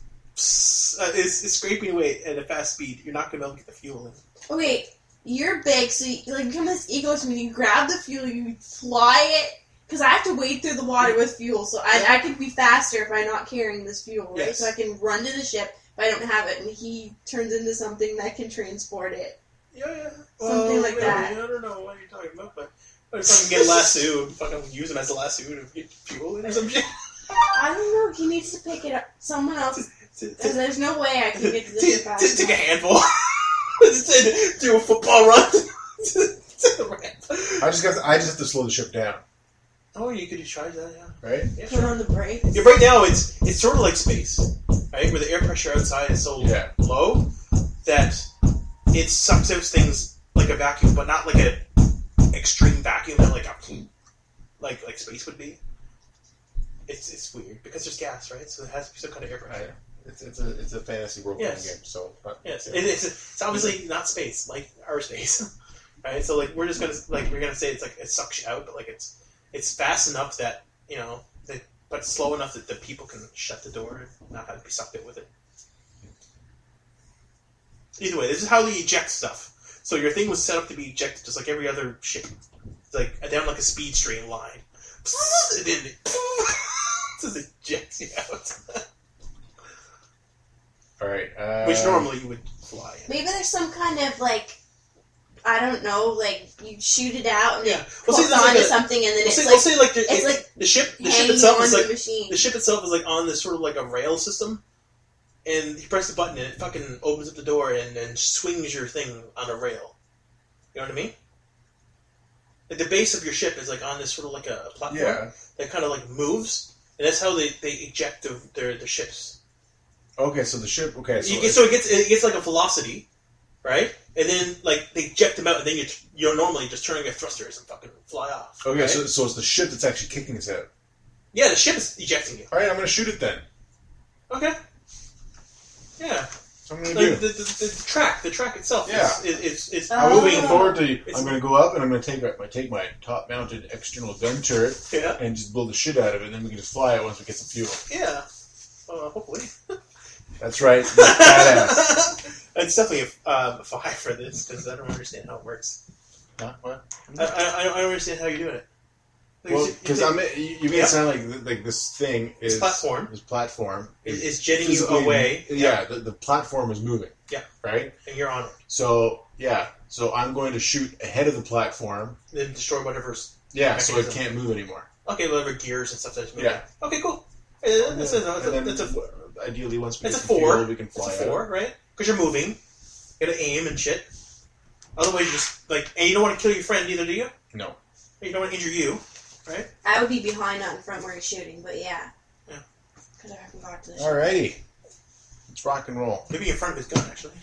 scraping away at a fast speed. You're not gonna be able to get the fuel in. Okay, you're big, so you become this ego to me. You grab the fuel, you fly it, because I have to wade through the water with fuel, so I could be faster if I'm not carrying this fuel, right? Yes. So I can run to the ship if I don't have it, and he turns into something that can transport it. Yeah. Something like that. I don't know what you're talking about, but if I can get a lasso, fucking use him as a lasso to get fuel in or some shit. I don't know. He needs to pick it up. Someone else. Because there's no way I can get to the ship fast. Take a handful. Do a football run to the ramp. I just have to slow the ship down. Oh, you could just try that, yeah. Right? Yeah, Put on the brakes. Yeah, right now it's sort of like space, right? Where the air pressure outside is so low that it sucks out things like a vacuum, but not like a extreme vacuum that like space would be. It's weird because there's gas, right? So it has to be some kind of air pressure. It's a fantasy world game, so yes, it's obviously not space like our space, right? So like we're gonna say it's like it sucks you out, but like it's fast enough that but slow enough that the people can shut the door and not have to be sucked out with it. Either way, this is how they eject stuff. So your thing was set up to be ejected just like every other ship, like down like a speed stream line. And then it just ejects you out. Alright. Which normally you would fly in. Maybe there's some kind of I don't know, you shoot it out and it we'll hooks onto something and then the ship itself is like the machine. The ship itself is like on this sort of like a rail system, and you press the button, and it fucking opens up the door and swings your thing on a rail. You know what I mean? Like the base of your ship is like on this sort of like a platform that kind of like moves, and that's how they eject their ships. Okay, so the ship. Okay, so it gets like a velocity, right? And then like they eject them out, and then you're normally just turning your thrusters and fucking fly off. Okay, right? so it's the ship that's actually kicking us out. Yeah, the ship is ejecting you. All right, I'm gonna shoot it then. Okay. Yeah. That's what I'm gonna do. The track itself is I'm moving looking forward to. I'm gonna go up and I'm gonna take my top-mounted external gun turret and just blow the shit out of it, and then we can just fly it once we get some fuel. Yeah. Hopefully. That's right. Badass. It's definitely a 5 for this because I don't understand how it works. Huh? What? I don't understand how you're doing it. Well, because you made it sound like this thing is this platform is jetting you away. Yeah, the platform is moving. Yeah, right. And you're on it. So I'm going to shoot ahead of the platform. Then destroy whatever's. So it can't move anymore. Okay, whatever gears and stuff that's moving. Yeah. Okay, cool. Ideally, once we it's get a 4. Fuel, we can fly. It's a 4, right? Because you're moving. You gotta aim and shit. Otherwise, you just and you don't want to kill your friend either, do you? No. You don't want to injure you, right? I would be behind, not in front where he's shooting, but yeah. Yeah. Because I haven't got to the Alrighty. Let's rock and roll. Maybe in front of his gun, actually.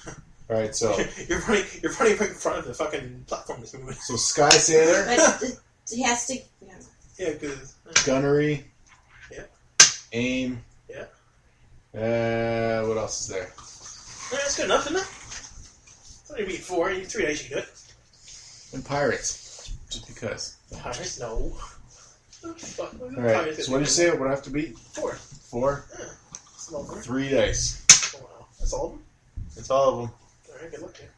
Alright, so you're running right in front of the fucking platform that's moving. So Sky Sailor. But he has to. Yeah, because gunnery. Yeah. Aim. Yeah. What else is there? That's good enough, isn't it? It's only beat 4. 3 days you can do it. And pirates, just because. Pirates, no. Alright, so what did you say? What do I have to beat? 4. 4? Yeah. Small 4. 3 dice. Oh, wow. That's all of them? That's all of them. Alright, good luck here.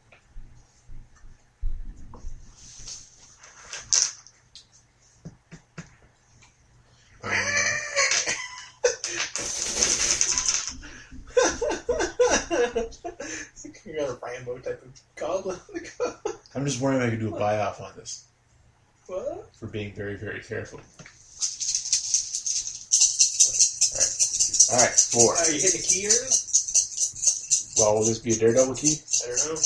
You got a Rambo type of goblin. I'm just wondering if I could do a buy-off on this. What? For being very, very careful. Alright, 4. Are you hitting a key or anything? Well, will this be a daredevil key? I don't know.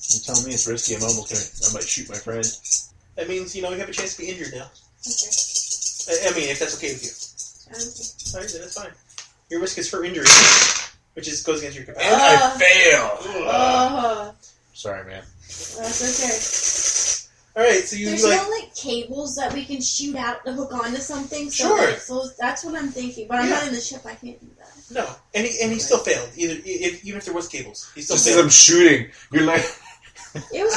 You tell me it's risky. I might shoot my friend. That means, you have a chance to be injured now. Okay. I mean, if that's okay with you. Alright, then that's fine. Your risk is for injury, which goes against your capacity. And I fail! Sorry, man. That's okay. Alright, so There's no, cables that we can shoot out to hook onto something? Sure. So that's what I'm thinking. But I'm not in the ship, I can't do that. No. And he still failed. Even if there was cables. He still just failed. as I'm shooting, you're like... It was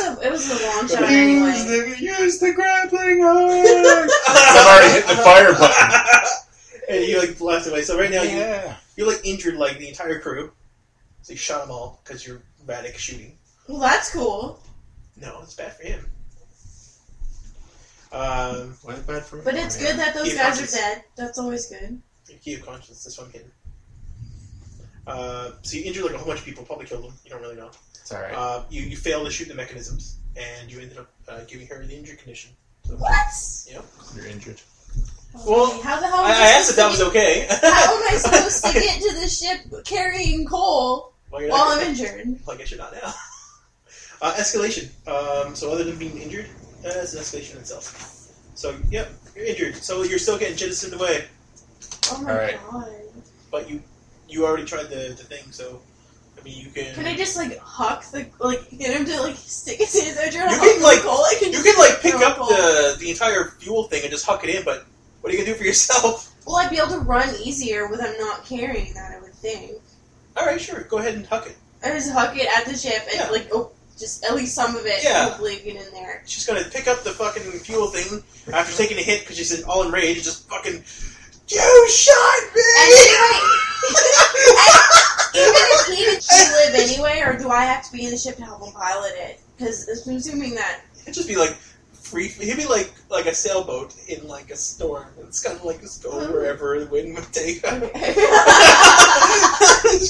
a long shot anyway. Use the grappling hook! I've already hit the fire button. And you blast away. So right now you're injured the entire crew. So you shot them all because you're bad at shooting. Well, that's cool. No, it's bad for him. Why is it bad for me? But it's good that those guys are dead. That's always good. Key of conscience. That's what I'm kidding. So you injured a whole bunch of people. Probably killed them. You don't really know. It's alright. You failed to shoot the mechanisms, and you ended up giving her the injured condition. So, what? Yep. You're injured. Well, how the hell? I asked if that was okay. How am I supposed to get to the ship carrying coal while I'm injured? Well, I guess you're not now. Escalation. So other than being injured, it's an escalation itself. So, yep, you're injured. So you're still getting jettisoned away. Oh my god. But you already tried the thing, so... I mean, you can... Can I just, huck get him to, stick his hands out your You can, pick up the entire fuel thing and just huck it in, but what are you going to do for yourself? Well, I'd be able to run easier with him not carrying that, I would think. Alright, sure. Go ahead and huck it. I just huck it at the ship and, just at least some of it, hopefully get in there. She's going to pick up the fucking fuel thing after taking a hit because she's all enraged, just fucking... You shot me! Even if he would live anyway, or do I have to be in the ship to help him pilot it? Because I'm assuming that... It'd just be free... He'd be like a sailboat in a storm. It's kind of just go wherever the wind would take. Just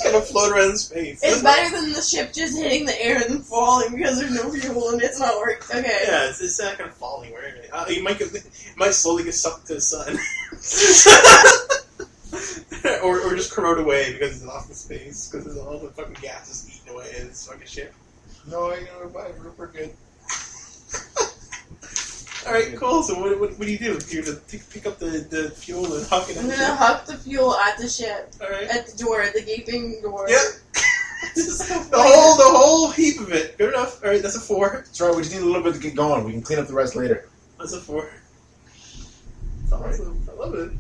kind of float around in space. It's better than the ship just hitting the air and then falling because there's no fuel and it's not working. Okay. Yeah, it's not kind of falling where it might slowly get sucked to the sun. or just corrode away because it's off in space, because all the fucking gas is eating away in this fucking ship. No, we're good. Alright, cool. So what do you do? You're going to pick up the fuel and huck it at I'm the gonna ship? huck the fuel at the ship. Alright. At the door, the gaping door. Yep. The whole heap of it. Good enough. Alright, that's a 4. That's right, we just need a little bit to get going. We can clean up the rest later. That's a 4. That's awesome. I love it.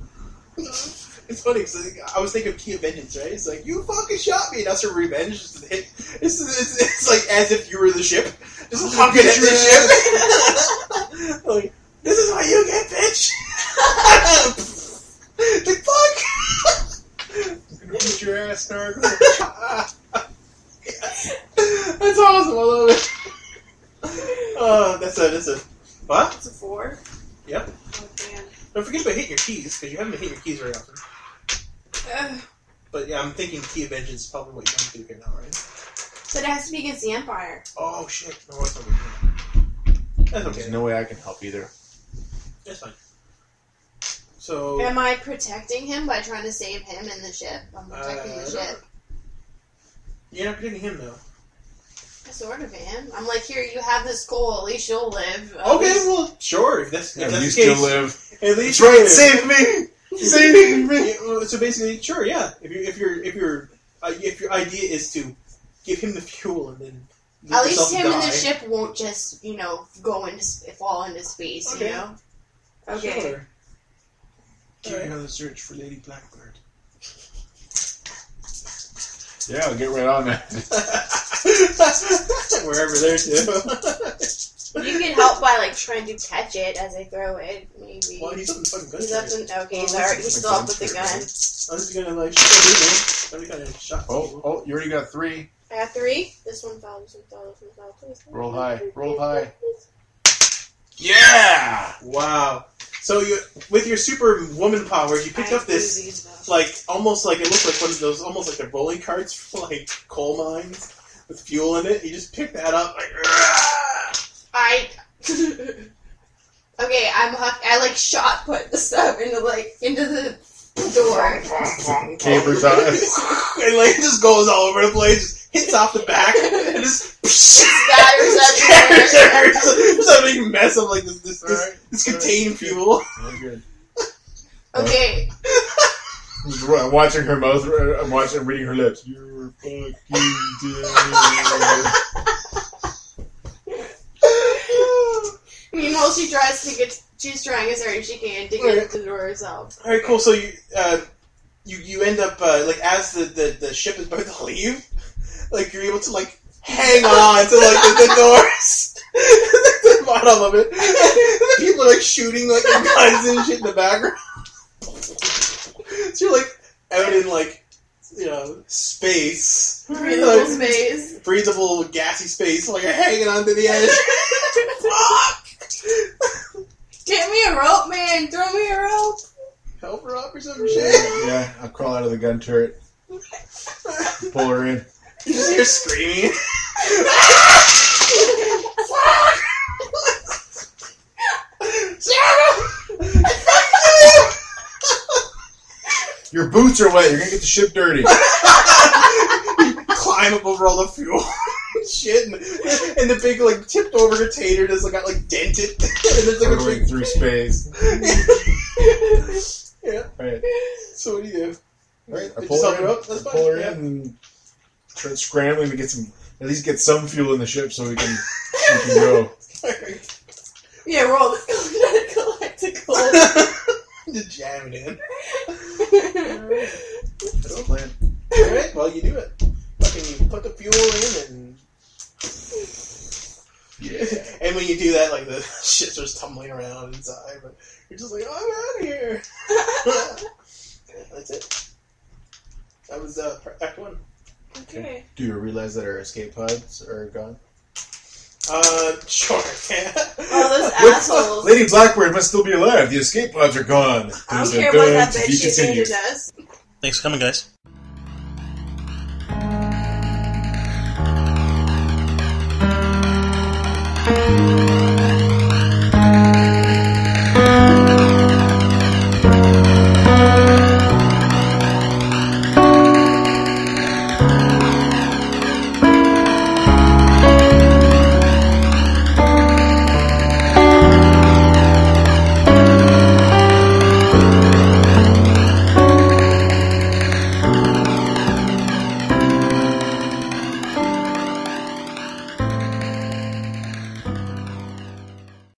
It's funny because I was thinking of Key of Vengeance, right? It's like, you fucking shot me. That's her revenge. Just to hit. It's like as if you were the ship. Just huck it at the ship. Like, this is what you get, bitch. The fuck? I'm gonna beat your ass, Nargle. That's awesome. I love it. That's a what? It's a 4. Yep. Oh man. Don't forget about hitting your keys because you haven't been hitting your keys very often. But yeah, I'm thinking Key of Vengeance is probably what you want to do here now, right? But it has to be against the Empire. Oh shit! No, that's okay. That's okay. There's no way I can help either. That's fine. So. Am I protecting him by trying to save him in the ship? I'm protecting the ship. You're not protecting him though. I sort of am. I'm like, here, you have this coal. At least you'll live. Okay, well, sure. If that's At the least case, you'll live. At least That's right. live. Save me. Save me. So basically, sure, yeah. If your idea is to give him the fuel and then At least him die. and the ship won't just, go into fall into space. Okay. You know. Okay. Sure. Keep another search for Lady Blackbird. Yeah, I'll get right on that. Wherever they're too. You can help by trying to catch it as I throw it, maybe. Well, he's up in the fucking gun. He's up in. Okay, he's Well, still up with the gun. I'm just gonna shoot every kind of shot. Oh, you already got 3. I have 3. This one fell. This one fell. This one fell. Please. Roll high. Roll high. Please. Yeah! Wow. So you, with your super woman powers, you picked up this, almost like it looks like one of those, almost like the bowling carts for coal mines with fuel in it. You just pick that up Okay, I shot put the stuff into the door. Caper time. And it just goes all over the place, just hits off the back, and just Scatters everywhere. Just a big mess of this contained fuel. Very good. Okay. I'm watching her mouth. I'm reading her lips. You're fucking dead. Meanwhile, she's trying as hard as she can to get to the door herself. Alright, cool. So you end up as the ship is about to leave, you're able to hang on to the doors, the bottom of it. And the people are shooting their guns and shit in the background. So you're out in space, Breathable space, breathable gassy space, hanging on to the edge. Fuck! Get me a rope, man! Throw me a rope! Help her up or some shit. Yeah, I'll crawl out of the gun turret. Pull her in. You just hear screaming. Your boots are wet. You're gonna get the ship dirty. Climb up over all the fuel and shit, and the big tipped over container that's got dented. And it's Hurtling through space. Yeah. Right. So what do you do? Right. I Did pull you her help in. her up? That's I fine. pull her Yeah. in and start scrambling to at least get some fuel in the ship so we can go. Yeah, we're all trying to collect the gold. Just jam it in. That's the plan. Alright, well you do it. You put the fuel in and... Yeah. And when you do that, the shit starts tumbling around inside, but you're just I'm out of here. Yeah, that's it. That was Act 1. Okay. Do you realize that our escape pods are gone? Sure. Oh, those assholes. Lady Blackbird must still be alive. The escape pods are gone. I don't care what that bitch shit does. Thanks for coming, guys.